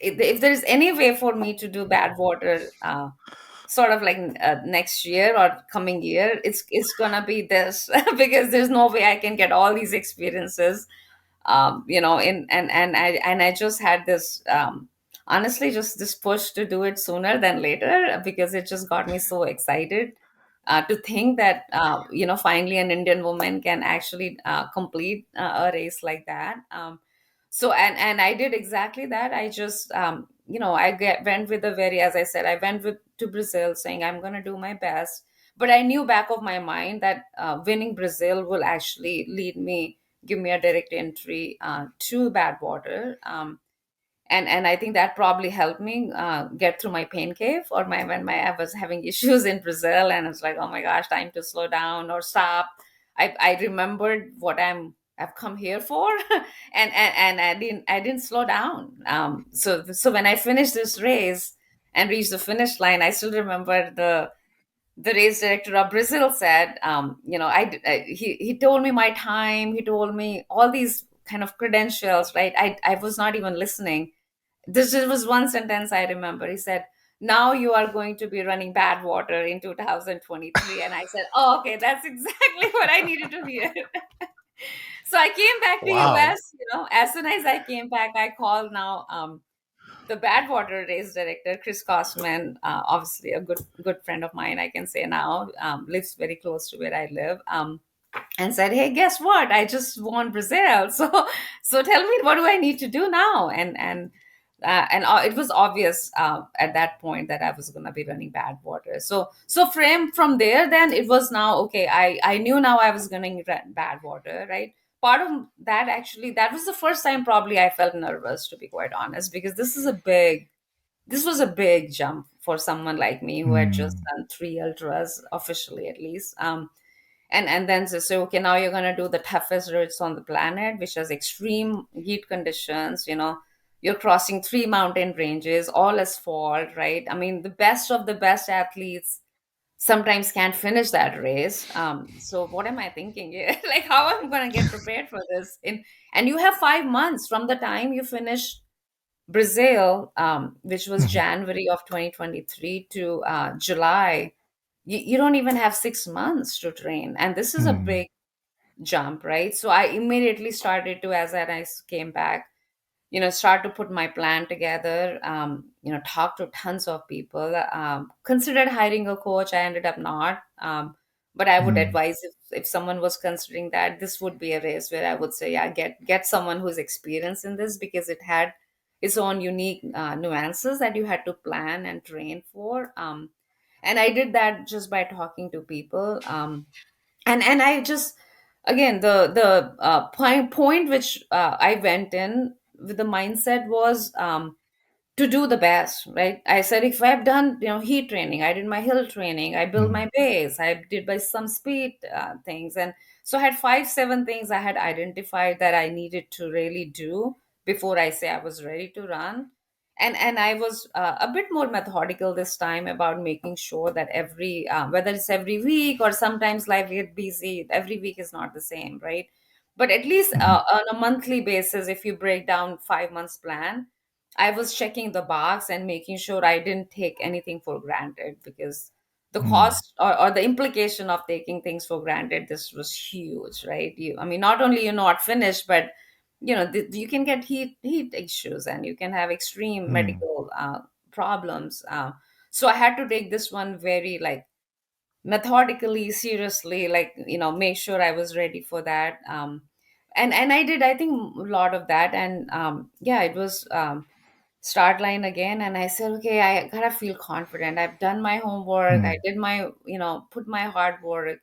if there's any way for me to do Badwater, sort of like next year or coming year, it's gonna be this, because there's no way I can get all these experiences, in and I just had this, honestly, just this push to do it sooner than later, because it just got me so excited, to think that, finally an Indian woman can actually complete a race like that. So and I did exactly that. I just, went with the very, as I said, I went to Brazil saying I'm going to do my best, but I knew back of my mind that winning Brazil will actually give me a direct entry to Badwater. And I think that probably helped me get through my pain cave, or my when my I was having issues in Brazil, and it's like, oh my gosh, time to slow down or stop. I remembered what I've come here for, and I didn't slow down. So when I finished this race and reached the finish line, I still remember the race director of Brazil said, he told me my time, he told me all these kind of credentials, right? I was not even listening. This was one sentence I remember. He said, now you are going to be running Badwater in 2023. And I said, oh, okay, that's exactly what I needed to hear. So I came back to Wow. US, as soon as I came back, I called now, the Badwater race director, Chris Costman, obviously a good friend of mine, I can say now, lives very close to where I live. And said, "Hey, guess what? I just won Brazil. So tell me, what do I need to do now?" And it was obvious at that point that I was going to be running Badwater. So from there, then it was now okay. I knew now I was going to run Badwater, right? Part of that, actually, that was the first time probably I felt nervous, to be quite honest, because this was a big jump for someone like me who had just Mm. done three ultras officially, at least. And then they say, okay, now you're going to do the toughest routes on the planet, which has extreme heat conditions. You're crossing three mountain ranges, all asphalt, right? I mean, the best of the best athletes sometimes can't finish that race. So what am I thinking here? Like, how am I going to get prepared for this? And you have 5 months from the time you finish Brazil, which was Mhm. January of 2023 to July, you don't even have 6 months to train. And this is a Mm. big jump, right? So I immediately started to, as I came back, start to put my plan together, talk to tons of people, considered hiring a coach. I ended up not, but I would Mm. advise, if someone was considering that, this would be a race where I would say, yeah, get someone who's experienced in this, because it had its own unique nuances that you had to plan and train for. And I did that just by talking to people. And I just, again, the point which I went in with the mindset was, to do the best, right? I said, if I've done, heat training, I did my hill training, I built Mm. my base, I did by some speed things. And so I had 5 7 things I had identified that I needed to really do before I say I was ready to run. And I was a bit more methodical this time about making sure that every whether it's every week or sometimes life get busy, every week is not the same, right? But at least Mhm. on a monthly basis, if you break down 5 months plan, I was checking the box and making sure I didn't take anything for granted, because the Mm. cost, or the implication of taking things for granted, this was huge, right? I mean, not only you're not finished, but you can get heat issues, and you can have extreme Mm. medical problems. So I had to take this one very, like, methodically, seriously, like, make sure I was ready for that. And I did, I think, a lot of that. And yeah, it was start line again, and I said, okay, I gotta feel confident. I've done my homework, I Mm. did my, put my hard work,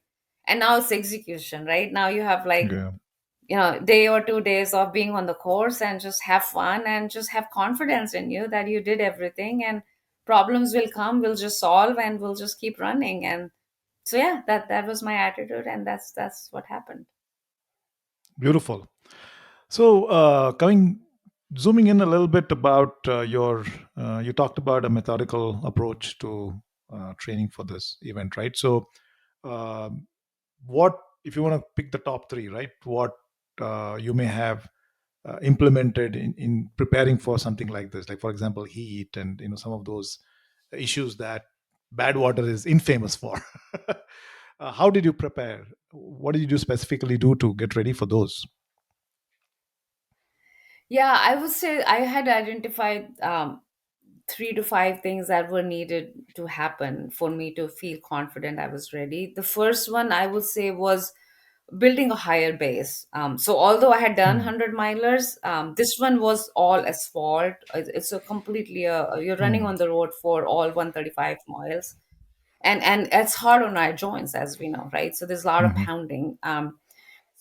and now it's execution, right? Now you have, like, Yeah. day or 2 days of being on the course, and just have fun and just have confidence in you that you did everything, and problems will come, we'll just solve, and we'll just keep running. And so yeah, that was my attitude, and that's what happened. Beautiful. So, zooming in a little bit about you talked about a methodical approach to training for this event, right? So, um, what if you want to pick the top three, right? What you may have implemented in preparing for something like this, like for example, heat and some of those issues that Badwater is infamous for. How did you prepare? What did you specifically do to get ready for those? Yeah, I would say I had identified 3 to 5 things that were needed to happen for me to feel confident I was ready. The first one I would say was building a higher base. So although I had done Hmm. 100 milers, this one was all asphalt. It's a completely you're running Hmm. on the road for all 135 miles, and it's hard on our joints, as we know, right? So there's a lot of Hmm. pounding.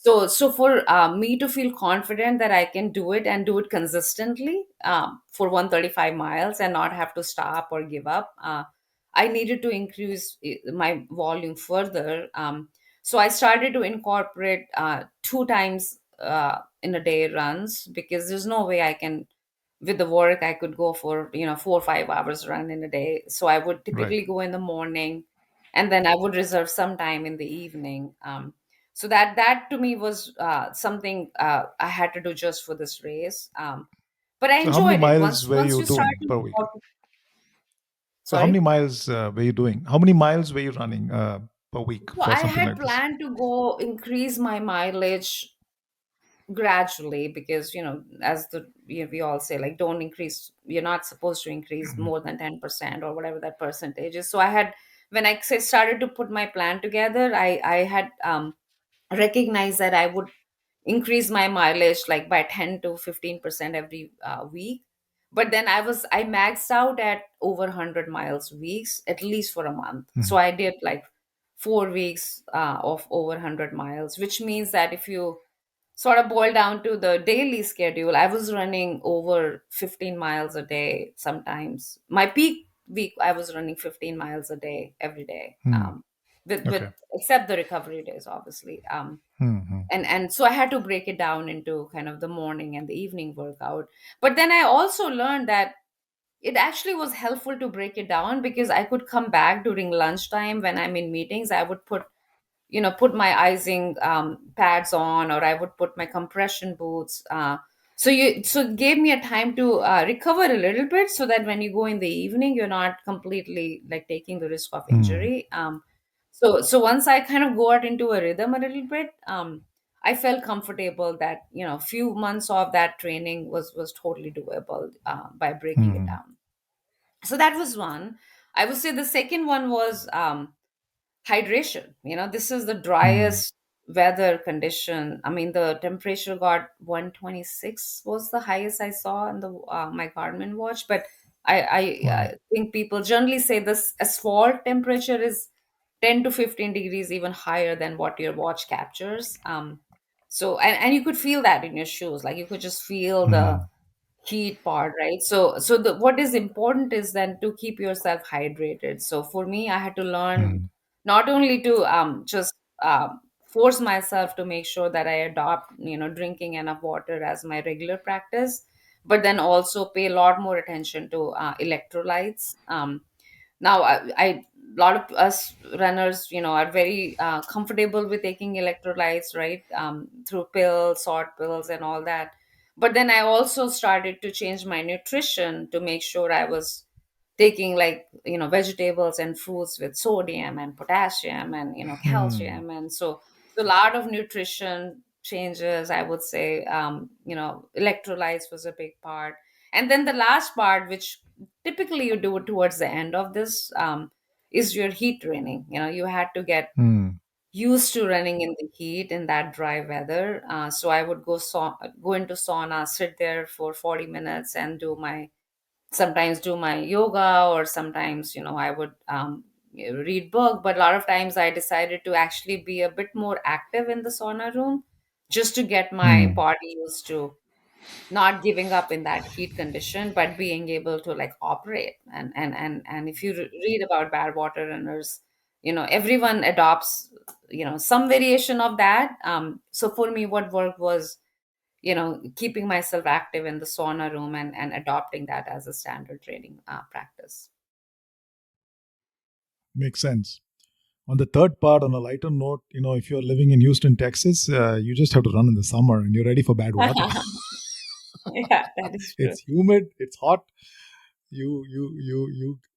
So for me to feel confident that I can do it, and do it consistently, for 135 miles, and not have to stop or give up, I needed to increase my volume further. So I started to incorporate 2 times in a day runs, because there's no way I can, with the work, I could go for 4 or 5 hours run in a day. So I would Right. typically go in the morning, and then I would reserve some time in the evening. So that to me was something I had to do just for this race. But I So how many enjoyed it. miles Once were once you you start doing to, per week? So how many sorry. miles were you doing? How many miles were you running per week So for I something had like this? planned to go increase my mileage gradually, because as we all say, like, don't increase, you're not supposed to increase Mhm. more than 10% or whatever that percentage is. So I had, when I started to put my plan together, I had recognized that I would increase my mileage like by 10 to 15% every week. But then I maxed out at over 100 miles weeks, at least for a month. So Mhm. I did like 4 weeks of over 100 miles, which means that if you sort of boil down to the daily schedule, I was running over 15 miles a day sometimes. My peak week, I was running 15 miles a day every day, Hmm. with Okay. except the recovery days, obviously. Hmm. And so I had to break it down into kind of the morning and the evening workout. But then I also learned that it actually was helpful to break it down, because I could come back during lunchtime when I'm in meetings. I would put my icing pads on, or I would put my compression boots. so it gave me a time to recover a little bit, so that when you go in the evening, you're not completely like taking the risk of Mm. injury. So once I kind of got into a rhythm a little bit, I felt comfortable that, few months of that training was totally doable, by breaking it Mm. down. So that was one. I would say the second one was hydration. This is the Mm. driest weather condition. I mean, the temperature got 126 was the highest I saw in the my Garmin watch. But I Wow. think people generally say this asphalt temperature is 10 to 15 degrees even higher than what your watch captures. So and you could feel that in your shoes, like you could just feel the Mm. heat part, right? So the what is important is then to keep yourself hydrated. So for me, I had to learn Mm. not only to just force myself to make sure that I adopt, drinking enough water as my regular practice, but then also pay a lot more attention to electrolytes. Now I a lot of us runners, are very comfortable with taking electrolytes, right? Through pills, salt pills, and all that. But then I also started to change my nutrition to make sure I was taking, like, vegetables and fruits with sodium and potassium and, Mm. calcium. And so a lot of nutrition changes, I would say. Electrolytes was a big part. And then the last part, which typically you do towards the end of this, is your heat training. You had to get Mm. used to running in the heat in that dry weather. So I would go into sauna, sit there for 40 minutes, and sometimes do my yoga, or sometimes, I would read book. But a lot of times I decided to actually be a bit more active in the sauna room, just to get my Mm. body used to not giving up in that heat condition, but being able to like operate. And if you read about bad water runners, everyone adopts, some variation of that. So for me, what worked was, keeping myself active in the sauna room, and adopting that as a standard training practice. Makes sense. On the third part, on a lighter note, if you're living in Houston, Texas, you just have to run in the summer and you're ready for bad water. Yeah, that is true. It's humid, it's hot. You.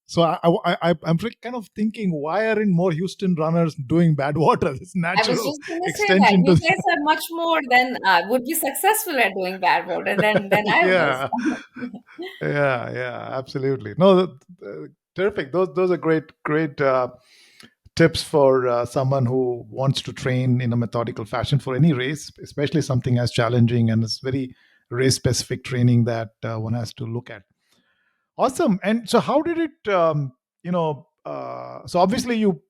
So I'm kind of thinking, why aren't more Houston runners doing bad water? It's I was natural just going to say that extension you to. guys are much more than would be successful at doing bad water than I was. Yeah, yeah, absolutely. No, terrific. Those are great tips for someone who wants to train in a methodical fashion for any race, especially something as challenging, and it's very race specific training that one has to look at. Awesome. And so, how did it? So obviously you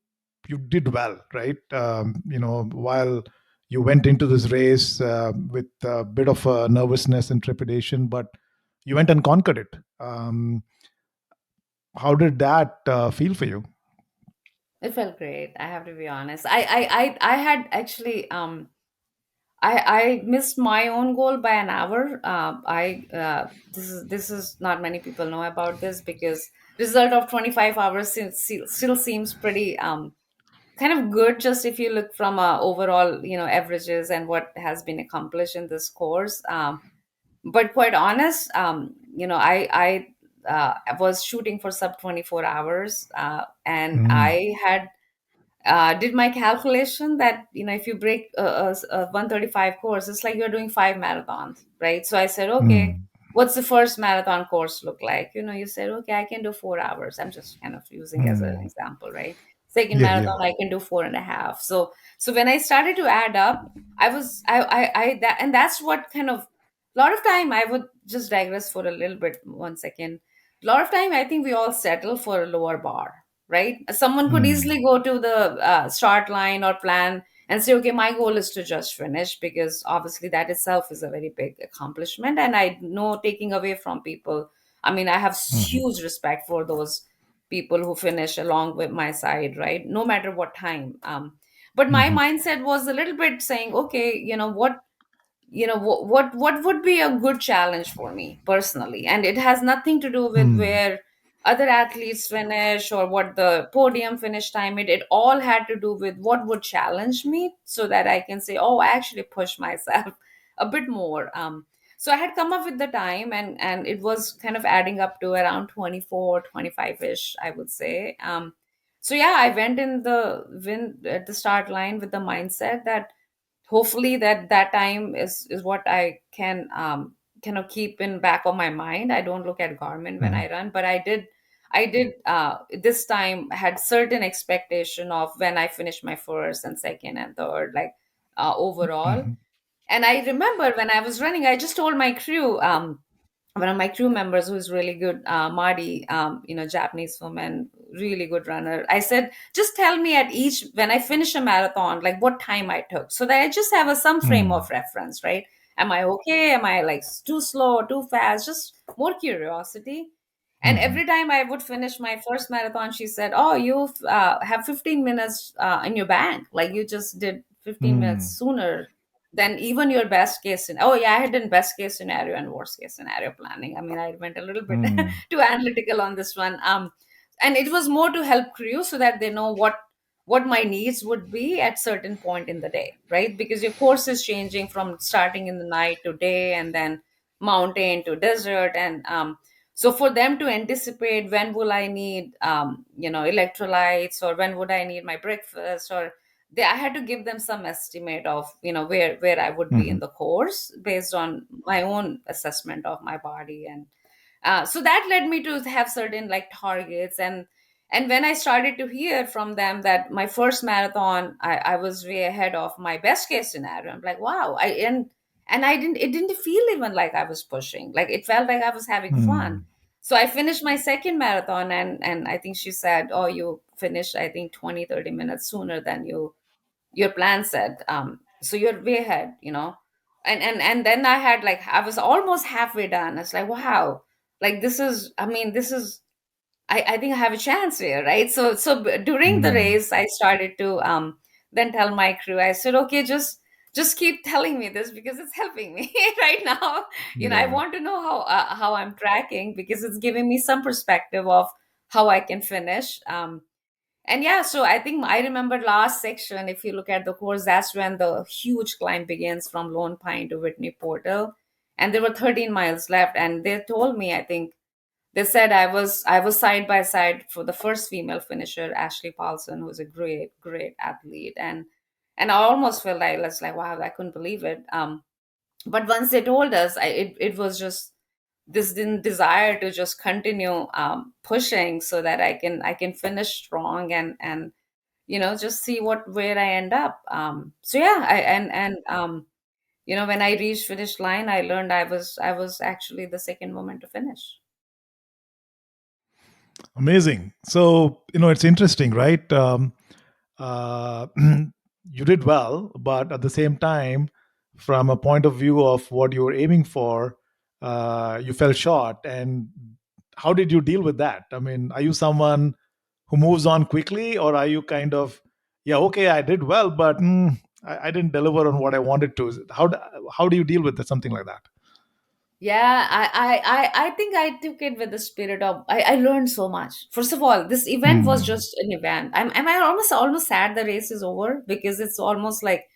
did well, right? While you went into this race with a bit of nervousness and trepidation, but you went and conquered it. How did that feel for you? It felt great. I have to be honest. I had actually I missed my own goal by an hour. I This is not many people know about this, because result of 25 hours still seems pretty kind of good, just if you look from overall, averages and what has been accomplished in this course. But quite honest, I was shooting for sub 24 hours, and Mm, I had did my calculation that, if you break a 135 course, it's like you're doing 5 marathons, right? So I said, okay, mm, what's the first marathon course look like? You said, okay, I can do 4 hours. I'm just kind of using as an mm. example, right? Second Yeah, yeah. marathon, I can do 4.5. So when I started to add up, I was I that and that's what kind of a lot of time I would just digress for a little bit, 1 second. A lot of time I think we all settle for a lower bar, right? Someone could Mm, easily go to the start line or plan and say, okay, my goal is to just finish, because obviously that itself is a very big accomplishment. And I know, taking away from people, I mean, I have mhm, huge respect for those people who finish along with my side, right? No matter what time. But my mhm, mindset was a little bit saying, okay, what would be a good challenge for me personally, and it has nothing to do with mm, where other athletes finish or what the podium finish time. It all had to do with what would challenge me, so that I can say, oh, I actually push myself a bit more. So I had come up with the time, and it was kind of adding up to around 24, 25-ish, I would say. So yeah, I went in the win at the start line with the mindset that hopefully that time is what I can kind of keep in back of my mind. I don't look at Garmin when Mhm. I run, but I did this time had certain expectation of when I finished my first and second and third, like overall. Mhm. And I remember when I was running, I just told my crew, one of my crew members who's really good, Marty, Japanese woman, really good runner. I said, just tell me at each, when I finish a marathon, like what time I took, so that I just have some frame Mm. of reference, right? Am I okay? Am I like too slow, too fast? Just more curiosity. And Mhm. every time I would finish my first marathon, she said, "Oh, you have 15 minutes in your bank. Like you just did 15 minutes Mm. sooner than even your best case scenario." Oh yeah, I had done best case scenario and worst case scenario planning. I mean, I went a little bit Mm. too analytical on this one. And it was more to help crew so that they know what my needs would be at certain point in the day, right? Because your course is changing from starting in the night to day, and then mountain to desert, and so for them to anticipate when will I need electrolytes, or when would I need my breakfast, or I had to give them some estimate of where I would be in Mhm. the course based on my own assessment of my body. And so that led me to have certain like targets. And when I started to hear from them that my first marathon, I was way ahead of my best case scenario, I'm like, wow. And I didn't it didn't feel even like I was pushing, like it felt like I was having fun. Mm. So I finished my second marathon, and I think she said, oh, you finished, I think, 20-30 minutes sooner than your plan said. So you're way ahead, and then I had, like, I was almost halfway done. It's like, wow, like this is, I mean, this is, I think I have a chance here, right? So during the Mm. race, I started to then tell my crew. I said, okay, just keep telling me this because it's helping me right now. I Yeah. want to know how I'm tracking, because it's giving me some perspective of how I can finish. And yeah, so I think I remember last section, if you look at the course, that's when the huge climb begins from Lone Pine to Whitney Portal. And there were 13 miles left. And they told me, I think they said I was side by side for the first female finisher, Ashley Paulson, who's a great, great athlete. And I almost felt like, it's like, wow, I couldn't believe it. But once they told us, it was just this desire to just continue pushing so that I can finish strong, and just see where I end up. So yeah, when I reached finish line, I learned I was actually the second woman to finish. Amazing. So, it's interesting, right? Uh, you did well, but at the same time, from a point of view of what you were aiming for, you fell short. And how did you deal with that? I mean, are you someone who moves on quickly, or are you kind of, yeah, okay, I did well, but I didn't deliver on what I wanted to? How do you deal with something like that? Yeah, I think I took it with the spirit of, I learned so much. First of all, this event was Hmm. just an event. I almost sad the race is over, because it's almost like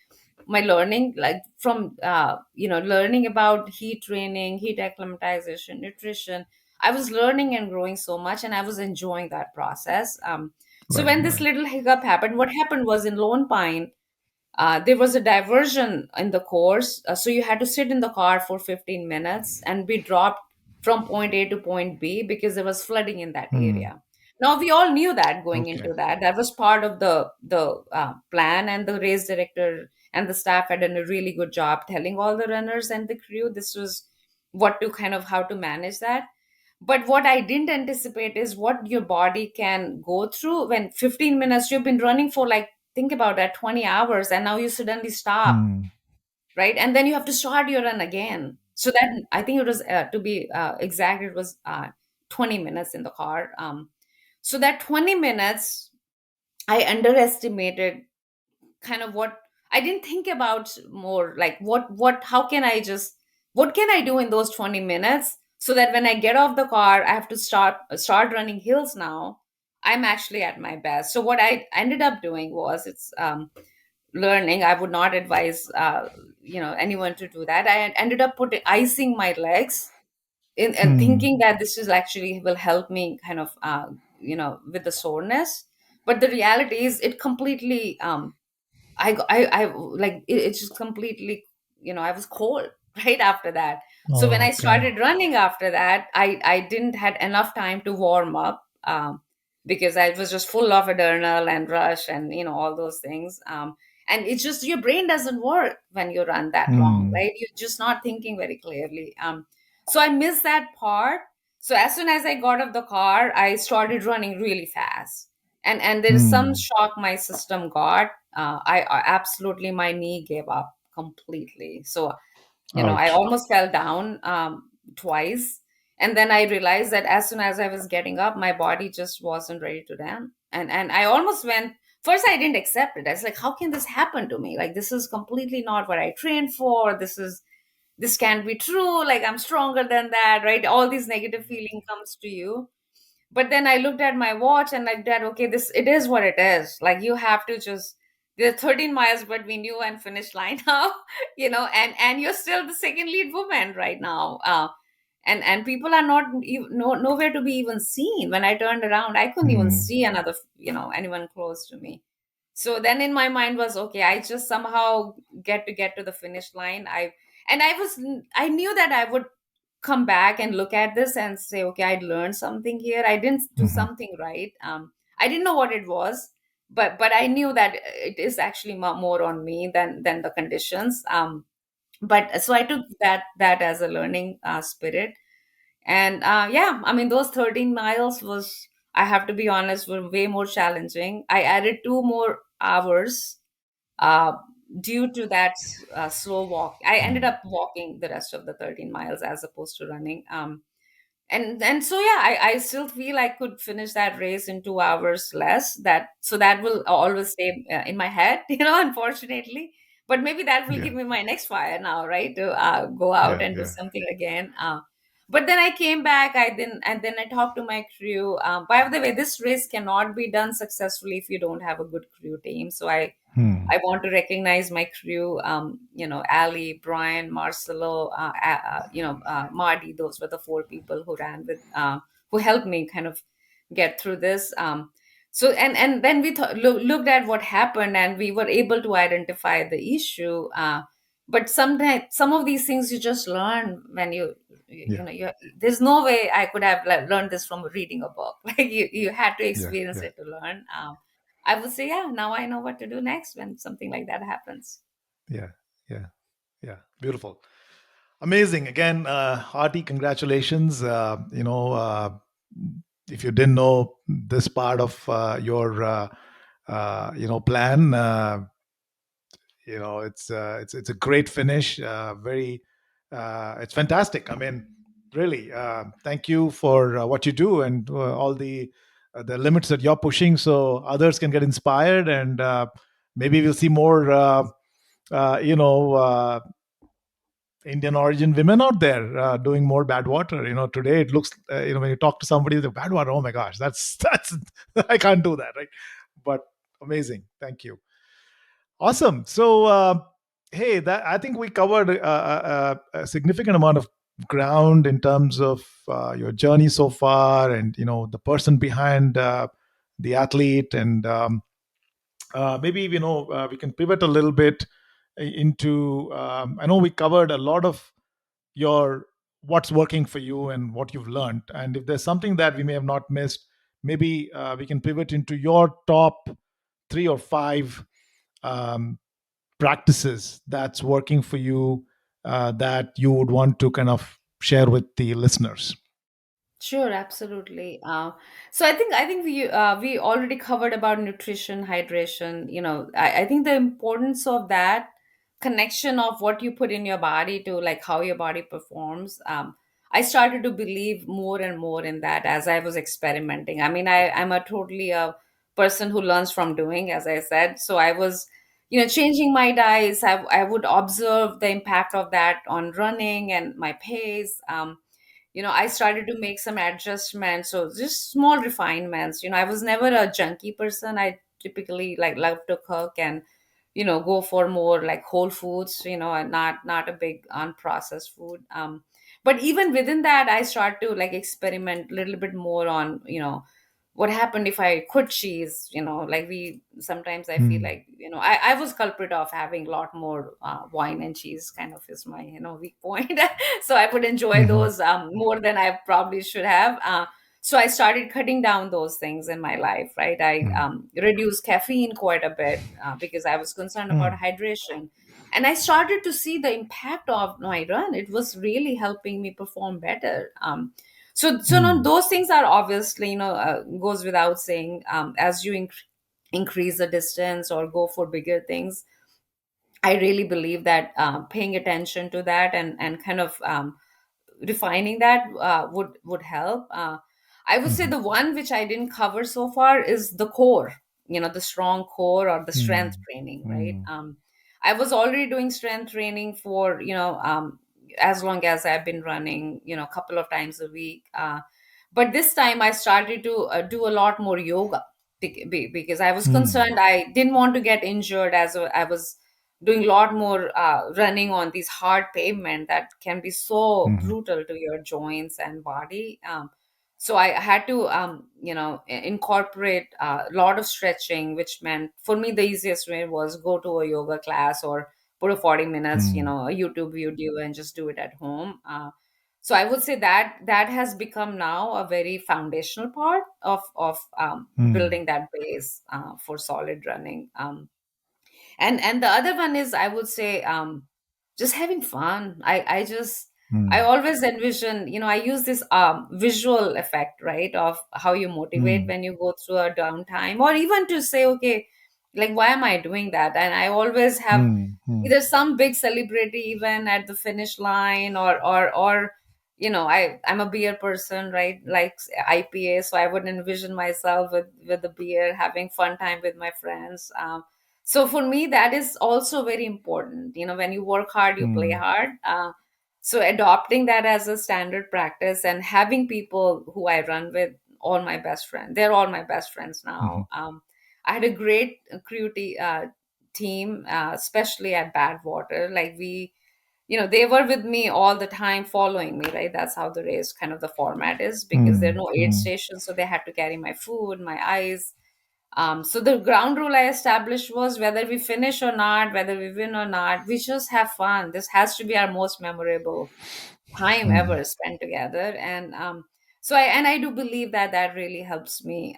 my learning, like from learning about heat training, heat acclimatization, nutrition. I was learning and growing so much, and I was enjoying that process. So Right, when this right. little hiccup happened, what happened was in Lone Pine, there was a diversion in the course. So you had to sit in the car for 15 minutes and be dropped from point A to point B because there was flooding in that Hmm. area. Now we all knew that going Okay. into that. That was part of the plan, and the race director and the staff had done a really good job telling all the runners and the crew this was what to kind of how to manage that. But what I didn't anticipate is what your body can go through when 15 minutes you've been running for, like, think about that, 20 hours, and now you suddenly stop, Hmm. right? And then you have to start your run again. So that, I think it was, to be exact, it was 20 minutes in the car. So that 20 minutes, I underestimated kind of what I didn't think about more, like how can I just, what can I do in those 20 minutes so that when I get off the car, I have to start running hills now. I'm actually at my best. So what I ended up doing was, it's learning. I would not advise anyone to do that. I ended up putting icing my legs in and Hmm. thinking that this is actually will help me kind of with the soreness. But the reality is it completely I like it just completely, I was cold right after that. So when I Okay. started running after that, I didn't had enough time to warm up, because I was just full of adrenaline and rush and all those things. And it's just your brain doesn't work when you run that long, Hmm. right? You're just not thinking very clearly. So I missed that part. So as soon as I got off the car, I started running really fast, and there is some Hmm. shock my system got. I absolutely, my knee gave up completely. So I Ouch. almost fell down twice. And then I realized that as soon as I was getting up, my body just wasn't ready to run. And I almost went, first I didn't accept it. I was like, how can this happen to me? Like, this is completely not what I trained for. This can't be true. Like, I'm stronger than that, right? All these negative feeling comes to you. But then I looked at my watch and like that, okay, this it is what it is. Like, you have to just, there's 13 miles between you and finish line now, and you're still the second lead woman right now. And people are not nowhere to be even seen. When I turned around, I couldn't even Hmm. see another, anyone close to me. So then in my mind was, okay, I just somehow get to the finish line. I knew that I would come back and look at this and say, okay, I learned something here. I didn't do Hmm. something right. I didn't know what it was, but I knew that it is actually more on me than the conditions. But so I took that as a learning spirit. And yeah, I mean, those 13 miles was, I have to be honest, were way more challenging. I added 2 more hours uh, due to that slow walk. I ended up walking the rest of the 13 miles as opposed to running. And so yeah, I still feel I could finish that race in 2 hours less. That will always stay in my head, unfortunately. But maybe that will Yeah. give me my next fire now, right? To go out Yeah. and do Yeah. something again. But then I came back. And then I talked to my crew. By the way, this race cannot be done successfully if you don't have a good crew team. So Hmm. I want to recognize my crew, Ali, Brian, Marcelo, Marty. Those were the 4 people who ran who helped me kind of get through this. And then we looked at what happened, and we were able to identify the issue. But sometimes some of these things you just learn when Yeah. there's no way I could have like, learned this from reading a book. Like, you had to Yeah. experience Yeah. it to learn. I would say, yeah, now I know what to do next when something like that happens. Yeah. Yeah. Yeah. Beautiful. Amazing. Again, hearty congratulations. If you didn't know this part of your plan, it's a great finish. Very, it's fantastic. I mean, really, thank you for what you do and all the limits that you're pushing, so others can get inspired, and maybe we'll see more. Uh, you know. Indian origin women out there doing more bad water. Today it looks, when you talk to somebody, the bad water, oh my gosh, that's I can't do that, right? But amazing. Thank you. Awesome. So, hey, that I think we covered a significant amount of ground in terms of your journey so far, and the person behind the athlete, and maybe we can pivot a little bit into. I know we covered a lot of your what's working for you and what you've learned, and if there's something that we may have not missed, maybe we can pivot into your top 3 or 5 um, practices that's working for you, that you would want to kind of share with the listeners. Sure, absolutely. So I think we already covered about nutrition, hydration. I think the importance of that connection of what you put in your body to like how your body performs. I started to believe more and more in that as I was experimenting. I mean, I'm a totally a person who learns from doing, as I said. So I was, changing my diets. I would observe the impact of that on running and my pace. I started to make some adjustments, so just small refinements. I was never a junky person. I typically like love to cook, and go for more like whole foods, and not a big unprocessed food. But even within that, I start to like experiment a little bit more on, what happened if I quit cheese. Like we sometimes I feel Mm. like, I was culprit of having a lot more wine and cheese, kind of is my weak point. So I would enjoy Mhm. those more than I probably should have. So I started cutting down those things in my life, right? I Mm. reduced caffeine quite a bit because I was concerned about Mm. hydration. And I started to see the impact of my run. It was really helping me perform better. So no, Mm. those things are obviously, goes without saying. As you increase the distance or go for bigger things, I really believe that paying attention to that and kind of refining that would help. I would say Mhm. the one which I didn't cover so far is the core, the strong core or the strength Mm. training, right? Mm. I was already doing strength training for, as long as I've been running, a couple of times a week. But this time I started to do a lot more yoga because I was Mm. concerned I didn't want to get injured as I was doing a lot more running on these hard pavement that can be so Mhm. brutal to your joints and body. So I had to, incorporate a lot of stretching, which meant for me the easiest way was go to a yoga class or put a 40 minutes, Mm. a YouTube video and just do it at home. So I would say that that has become now a very foundational part of Mm. building that base for solid running. And the other one is, I would say, just having fun. I Mm. always envision, I use this visual effect, right, of how you motivate Mm. when you go through a downtime, or even to say, okay, like, why am I doing that? And I always have Mm. Mm. either some big celebrity even at the finish line, or I'm a beer person, right, like IPA, so I would envision myself with the beer, having fun time with my friends. So for me, that is also very important. When you work hard, you play Mm. hard. So adopting that as a standard practice and having people who I run with, all my best friends, they're all my best friends Mhm. now. I had a great team, especially at Badwater. Like they were with me all the time, following me, right? That's how the race kind of the format is, because there are Mm. no aid Mm. stations. So they had to carry my food, my ice. So the ground rule I established was, whether we finish or not, whether we win or not, we just have fun. This has to be our most memorable time Mm. ever spent together. And I do believe that that really helps me.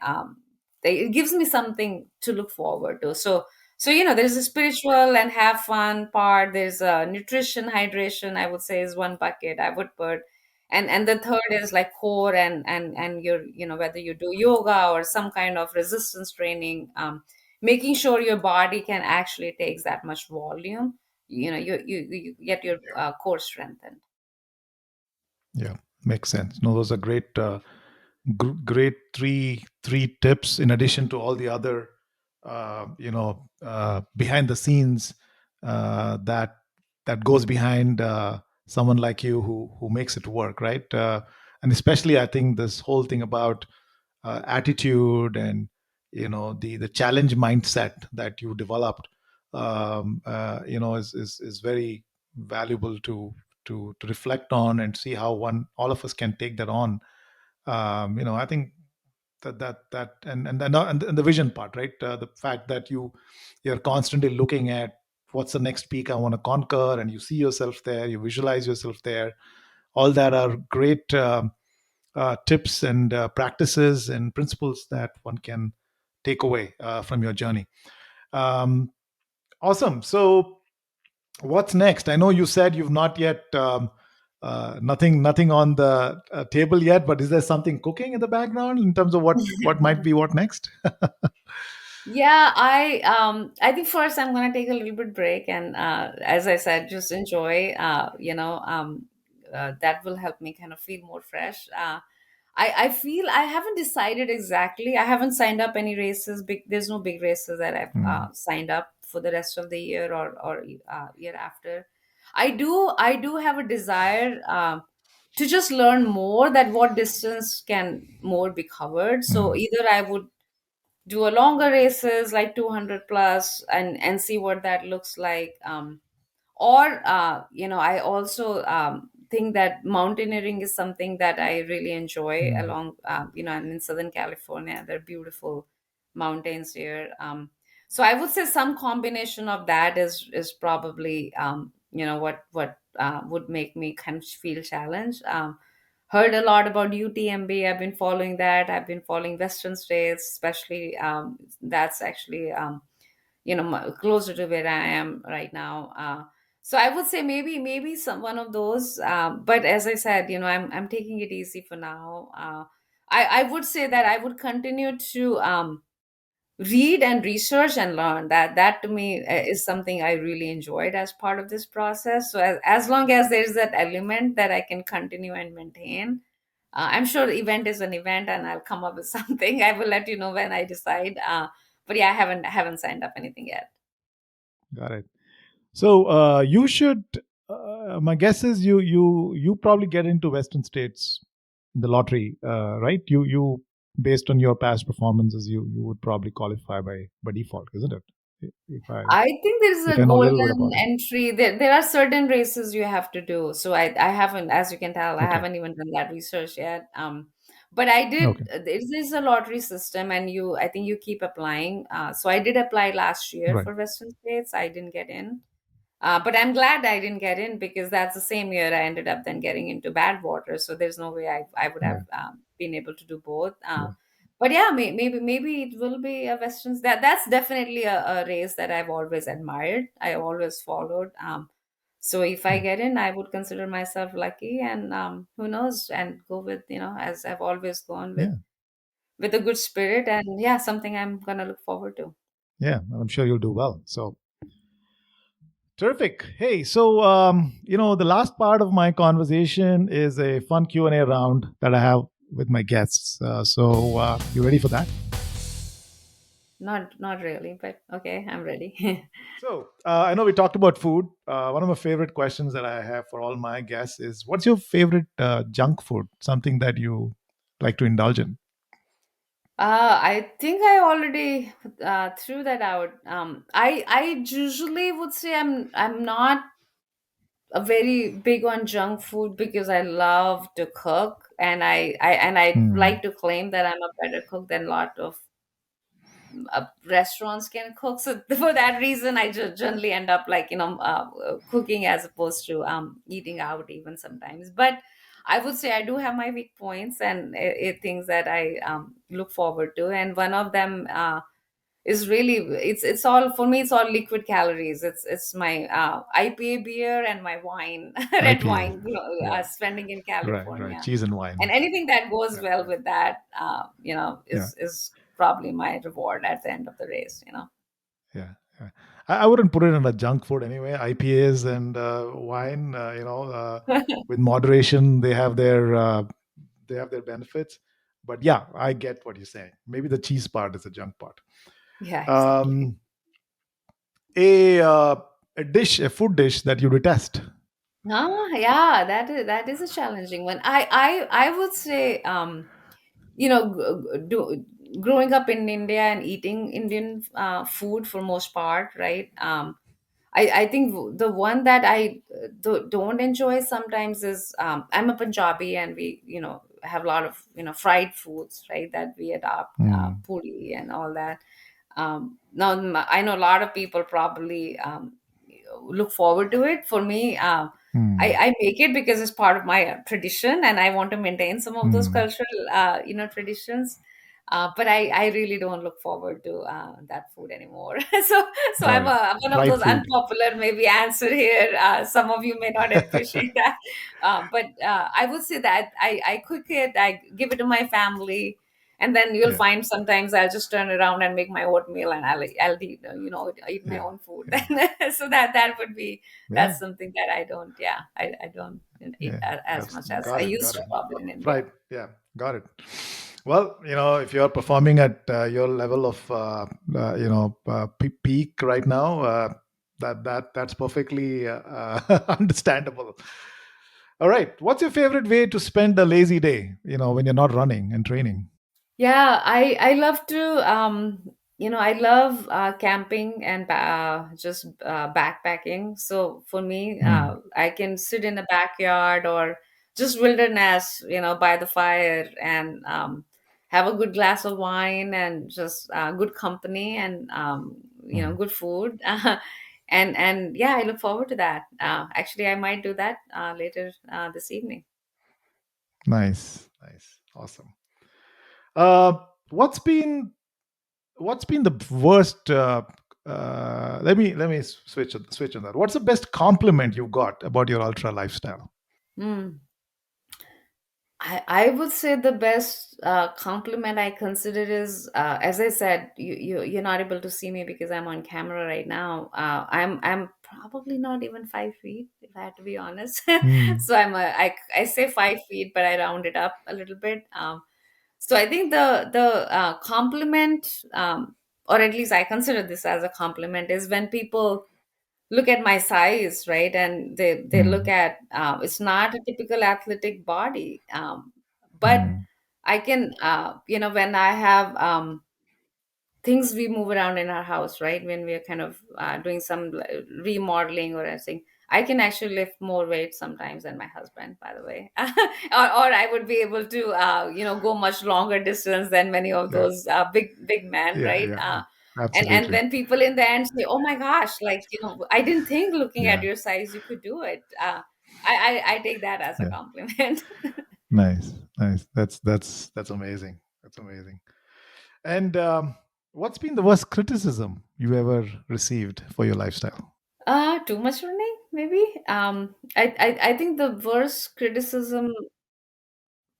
It gives me something to look forward to. So there's a spiritual and have fun part. There's a nutrition, hydration, I would say, is one bucket I would put. And the third is like core and your, whether you do yoga or some kind of resistance training, making sure your body can actually takes that much volume. You get your core strengthened. Yeah, makes sense. No, those are great, great three tips in addition to all the other, behind the scenes that goes behind someone like you who makes it work, right? And especially, I think this whole thing about attitude and the challenge mindset that you developed, is very valuable to reflect on and see how one all of us can take that on. I think that and the vision part, right? The fact that you're constantly looking at what's the next peak I want to conquer, and you see yourself there, you visualize yourself there. All that are great tips and practices and principles that one can take away from your journey. Um, awesome. So, what's next? I know you said you've not yet nothing on the table yet, but is there something cooking in the background in terms of what might be what next? Yeah, I think first I'm gonna take a little bit break and, as I said, just enjoy. That will help me kind of feel more fresh. I feel I haven't decided exactly. I haven't signed up any races. There's no big races that I've Mm, signed up for the rest of the year or year after. I do have a desire to just learn more, that what distance can more be covered. So mm, either I would do a longer races like 200 plus and see what that looks like. Or I also think that mountaineering is something that I really enjoy. Mm, Along I'm in Southern California, there are beautiful mountains here. So I would say some combination of that is probably what would make me kind of feel challenged. Heard a lot about UTMB. I've been following that. I've been following Western states, especially. That's actually closer to where I am right now. So I would say maybe some one of those. But as I said, I'm taking it easy for now. I would say that I would continue to read and research and learn. That to me is something I really enjoyed as part of this process. So as long as there's that element that I can continue and maintain, I'm sure event is an event, and I'll come up with something. I will let you know when I decide. But yeah, I haven't signed up anything yet. got it. So you should. My guess is you probably get into Western states in the lottery, right? You based on your past performances, you would probably qualify by default, isn't it? I think there's If a I know a little bit golden about it. entry. There are certain races you have to do. So I haven't, as you can tell, I Okay. haven't even done that research yet. But I did. Okay. There's a lottery system, and I think you keep applying. So I did apply last year Right. for Western states. I didn't get in. But I'm glad I didn't get in, because that's the same year I ended up then getting into Badwater. So there's no way I would have Right. been able to do both. Right. But yeah, maybe it will be a Westerns. That's definitely a race that I've always admired. I always followed. So if I Mm. get in, I would consider myself lucky, and who knows, and go with, as I've always gone Yeah. with a good spirit, and yeah, something I'm gonna look forward to. Yeah. I'm sure you'll do well. So terrific. Hey, so the last part of my conversation is a fun Q&A round that I have with my guests. So you ready for that? Not really, but okay, I'm ready. So I know we talked about food. One of my favorite questions that I have for all my guests is, what's your favorite junk food? Something that you like to indulge in? I think I already threw that out. I usually would say I'm not a very big on junk food, because I love to cook, and I Hmm. like to claim that I'm a better cook than a lot of restaurants can cook. So for that reason, I just generally end up like cooking as opposed to eating out even sometimes. But I would say I do have my weak points, and things that I look forward to, and one of them is really, it's all for me. It's all liquid calories. It's my IPA beer and my wine, red IPA. wine. Yeah. Spending in Right. Right. California, Cheese and and wine. anything that goes Yeah. well Yeah. with that, Yeah. is probably my reward at the end of the race. Yeah. Yeah. I wouldn't put it in a junk food anyway. IPAs and wine, with moderation, they have their benefits. But yeah, I get what you're saying. Maybe the cheese part is the junk part. Yeah, exactly. Um, a food dish that you detest. Yeah, that is a challenging one. I would say, growing up in India and eating Indian food for most part, right? I think the one that I don't enjoy sometimes is, I'm a Punjabi, and we have a lot of fried foods, right, that we adopt, Hmm. puri and all that. Now I know a lot of people probably look forward to it. For me, Hmm. I make it because it's part of my tradition, and I want to maintain some of those Hmm. cultural traditions. But I really don't look forward to that food anymore. So Got I'm it. one of Fried those food. unpopular maybe answer here. Some of you may not appreciate that, but I would say that I cook it, I give it to my family, and then you'll Yeah. find sometimes I'll just turn around and make my oatmeal, and I'll eat, eat my Yeah. own food. Yeah. So that would be, Yeah. that's something that I don't, yeah, I don't eat Yeah. as much as I Got it. used Got to it. probably in India. Fried. Yeah. Got it. Well, if you're performing at your level of, peak right now, that's perfectly understandable. All right. What's your favorite way to spend a lazy day? When you're not running and training. Yeah, I love to I love camping and just backpacking. So for me, Mm, I can sit in the backyard or just wilderness, by the fire, and have a good glass of wine and just good company, and mm. good food. And yeah, I look forward to that. Actually, I might do that later this evening. Nice, nice, awesome. Uh, what's been what's been the worst? Let me switch on that. What's the best compliment you got about your ultra lifestyle? Hmm. I would say the best compliment I consider is, as I said, you're not able to see me because I'm on camera right now. I'm probably not even 5 feet, if I have to be honest. Mm, So I say 5 feet, but I round it up a little bit. So I think the compliment, or at least I consider this as a compliment, is when people look at my size, right? And they look mm, at, it's not a typical athletic body, but mm, I can, when I have things we move around in our house, right? When we are kind of doing some remodeling or anything, I can actually lift more weight sometimes than my husband, by the way. Or I would be able to, go much longer distance than many of yeah, those big men, yeah, right? yeah, And absolutely. then people in the end say, "Oh my gosh, like, I didn't think looking at Yeah, your size you could do it." I take that as a yeah. compliment. Nice, nice. That's amazing. That's amazing. And what's been the worst criticism you ever received for your lifestyle? Too much running, maybe. I think the worst criticism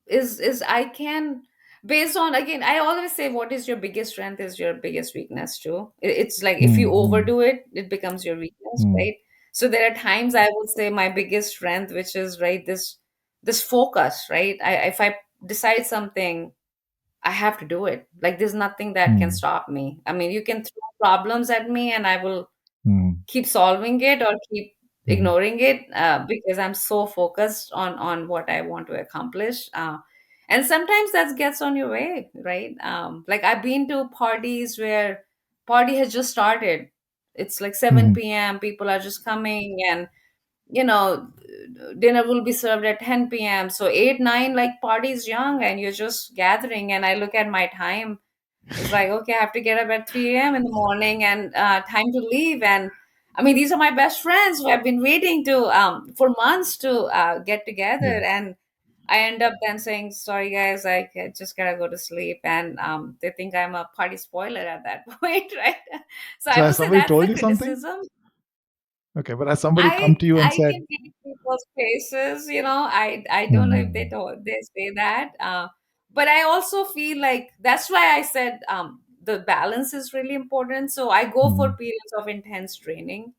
is I can, based on, again, I always say what is your biggest strength is your biggest weakness too. It's like if you Mm, overdo it, it becomes your weakness, mm, right? So there are times I would say my biggest strength, which is, right, this focus, right? If I decide something, I have to do it. Like there's nothing that can mm, stop me. I mean, you can throw problems at me and I will mm, keep solving it or keep mm, ignoring it, because I'm so focused on what I want to accomplish. And sometimes that gets on your way, right? Like I've been to parties where party has just started. It's like mm, 7 p.m. People are just coming, and you know dinner will be served at 10 p.m. So 8 9, like party's young and you're just gathering, and I look at my time. It's like, okay, I have to get up at 3 a.m. in the morning, and time to leave. And I mean, these are my best friends who have been waiting to for months to get together. yeah. And I end up then saying, sorry, guys, just gotta go to sleep. And they think I'm a party spoiler at that point, right? So So I has would say somebody that's told the you something? criticism. Okay, but has somebody come I to you and I said, can read people's faces, I don't know if mm, they say that. But I also feel like that's why I said the balance is really important. So I go for mm, periods of intense training,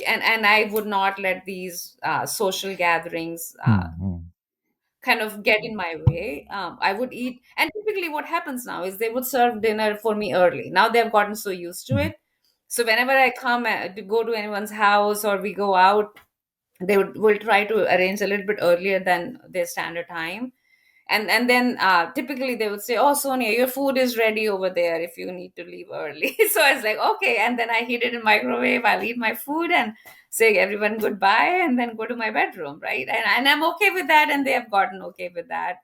and I would not let these social gatherings mm, mm, kind of get in my way. I would eat, and typically what happens now is they would serve dinner for me early. Now they've gotten so used to mm, it. So whenever I come to go to anyone's house or we go out, they will try to arrange a little bit earlier than their standard time. And then typically they would say, oh, Sonia, your food is ready over there if you need to leave early. So I was like, okay. And then I heat it in microwave, I'll eat my food and say everyone goodbye and then go to my bedroom, right? And I'm okay with that, and they have gotten okay with that.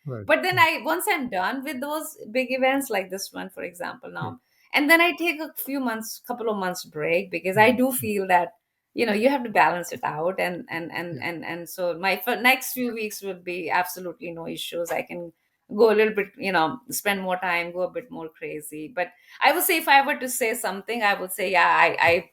right, But then right, I once I'm done with those big events like this one, for example, yeah, now, and then I take a few months, couple of months break, because I mm, do mm, feel that you have to balance it out. yeah, And so my next few weeks will be absolutely no issues. I can go a little bit, spend more time, go a bit more crazy. But I would say, if I were to say something, I would say, yeah, I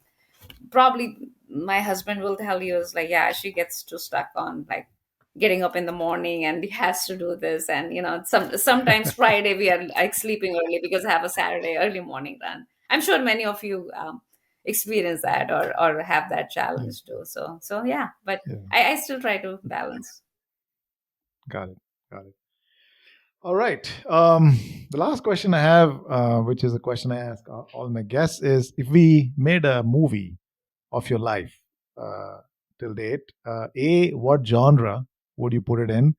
probably, my husband will tell you, is like, yeah, she gets too stuck on like getting up in the morning and he has to do this. And sometimes Friday we are like sleeping early because I have a Saturday early morning run. I'm sure many of you experience that, or have that yeah, challenge too. So yeah, but yeah. I still try to balance. Got it, got it. All right. The last question I have, which is a question I ask all my guests, is if we made a movie of your life till date, A, what genre would you put it in?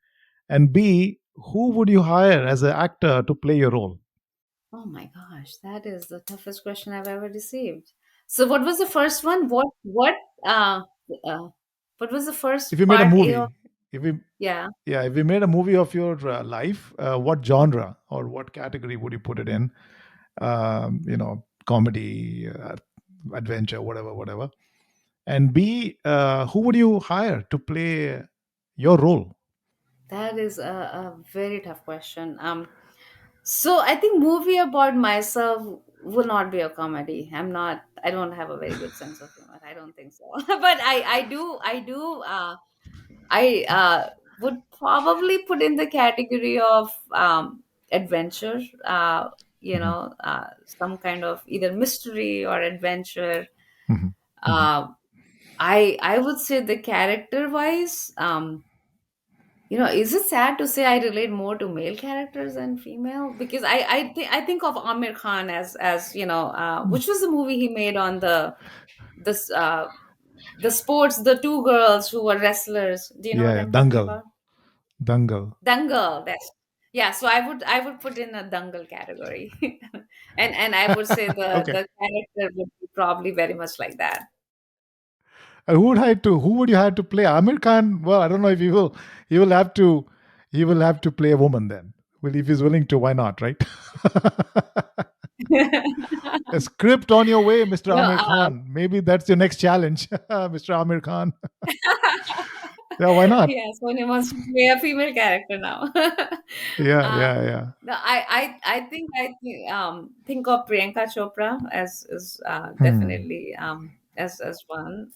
And B, who would you hire as an actor to play your role? Oh my gosh, that is the toughest question I've ever received. So what was the first one? Uh uh what was the If first you made a part A of movie, if we yeah. yeah, if we made a movie of your life, what genre or what category would you put it in? Comedy, adventure, whatever, whatever. And B, who would you hire to play your role? That is a very tough question. So I think movie about myself will not be a comedy. I don't have a very good sense of humor. I don't think so. But I would probably put in the category of adventure. Mhm, Some kind of either mystery or adventure. mhm, mhm. Uh, I would say the character wise. Is it sad to say I relate more to male characters than female? Because I think of Amir Khan as which was the movie he made on this the sports, the two girls who were wrestlers. Do you know what Yeah, I'm talking Dangal, about? Dangal. Dangle. That's yeah. So I would put in a Dangle category, and I would say Okay. the character would be probably very much like that. Who would you have to play Amir Khan? Well, I don't know if he will. He will have to. He will have to play a woman then. Well, if he's willing to, why not? Right? A script on your way, Mr. no, Amir Khan. Maybe that's your next challenge, Mr. Amir Khan. Yeah, why not? yes, Sonia wants to play a female character now. Yeah, uh, yeah, yeah. no, I think of Priyanka Chopra as Hmm. definitely as one.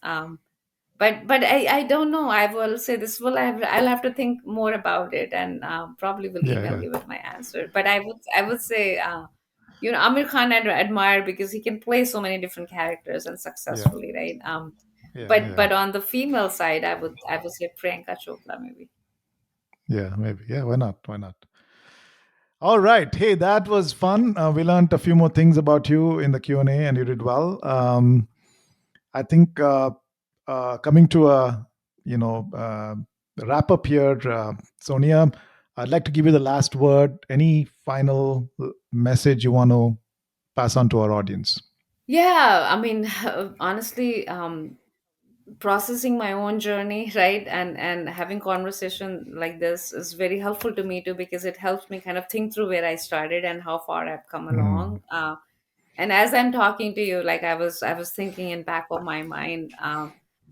But I don't know. I will say this will I'll have to think more about it and probably will Yeah, email yeah, you with my answer. But I would say Amir Khan I admire because he can play so many different characters and yeah, successfully, right? yeah, But yeah, on the female side, I would say Priyanka Chopra maybe. yeah. Maybe. Yeah, why not? Why not? All right. Hey, that was fun. We learned a few more things about you in the Q&A, and you did well. I think coming to a you know wrap up here, Sonia, I'd like to give you the last word. Any final message you want to pass on to our audience? Yeah, I mean, honestly, processing my own journey, right, and having conversation like this is very helpful to me too because it helps me kind of think through where I started and how far I've come Mm, along. And as I'm talking to you, like I was thinking in back of my mind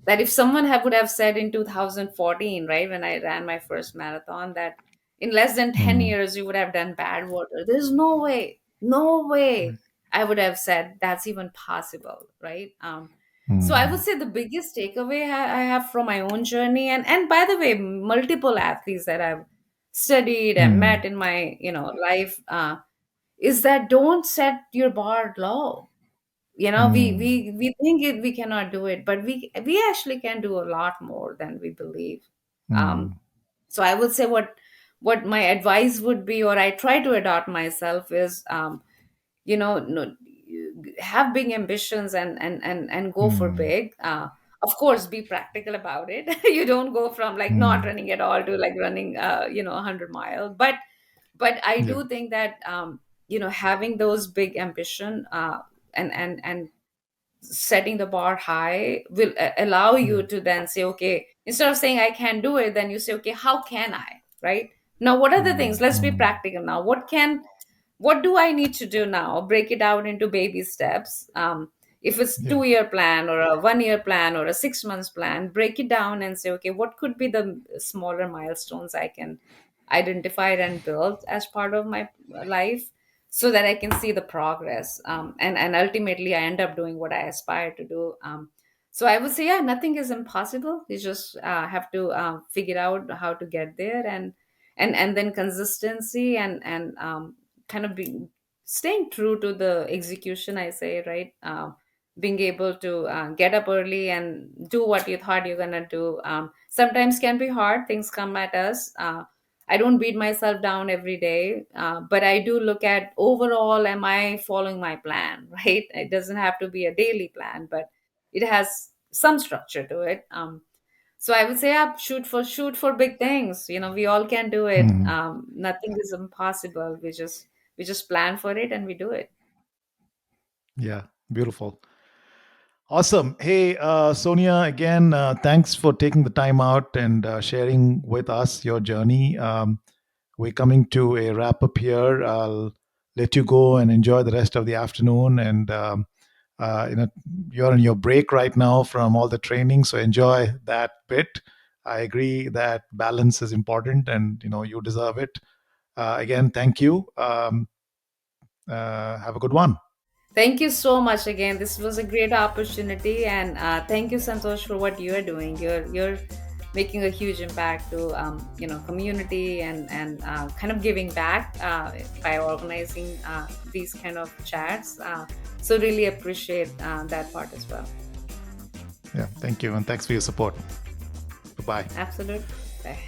that if someone would have said in 2014, right, when I ran my first marathon, that in less than 10 mm, years you would have done Badwater, there's no way I would have said that's even possible, right? So I would mm, say the biggest takeaway I have from my own journey, and by the way, multiple athletes that I've studied and met mm, in my life, is that don't set your bar low. mm, We think we cannot do it, but we actually can do a lot more than we believe. um mm, so I would say what my advice would be, or I try to adopt myself, is no, have big ambitions and go for mm, big. Of course, be practical about it. You don't go from like not mm. running at all to like running 100 miles. But I Yeah, do think that having those big ambition and setting the bar high will allow yeah. you to then say, okay, instead of saying I can't do it, then you say, okay, how can I, right? Now what are the things? Mm, Let's be mm. practical now. What do I need to do now? Break it out into baby steps. If it's Yeah. 2 year plan or a 1 year plan or a 6 months plan, break it down and say, okay, what could be the smaller milestones I can identify and build as part of my life, so that I can see the progress. And ultimately I end up doing what I aspire to do. So I would say, yeah, nothing is impossible. You just have to figure out how to get there, and then consistency and kind of be staying true to the execution, I say, right? Being able to get up early and do what you thought you're gonna do sometimes can be hard. Things come at us. I don't beat myself down every day, but I do look at overall, am I following my plan? Right? It doesn't have to be a daily plan, but it has some structure to it. So I would say, shoot for big things. We all can do it. Mhm. Nothing is impossible. We just plan for it and we do it. Yeah, beautiful. Awesome. Hey, Sonia, again, thanks for taking the time out and sharing with us your journey. We're coming to a wrap up here. I'll let you go and enjoy the rest of the afternoon. And you're on your break right now from all the training, so enjoy that bit. I agree that balance is important, and you deserve it. Again, thank you. Have a good one. Thank you so much again. This was a great opportunity, and thank you, Santosh, for what you are doing. You're making a huge impact to community, and kind of giving back by organizing these kind of chats. So really appreciate that part as well. Yeah, thank you, and thanks for your support. Bye bye. Absolutely. Bye.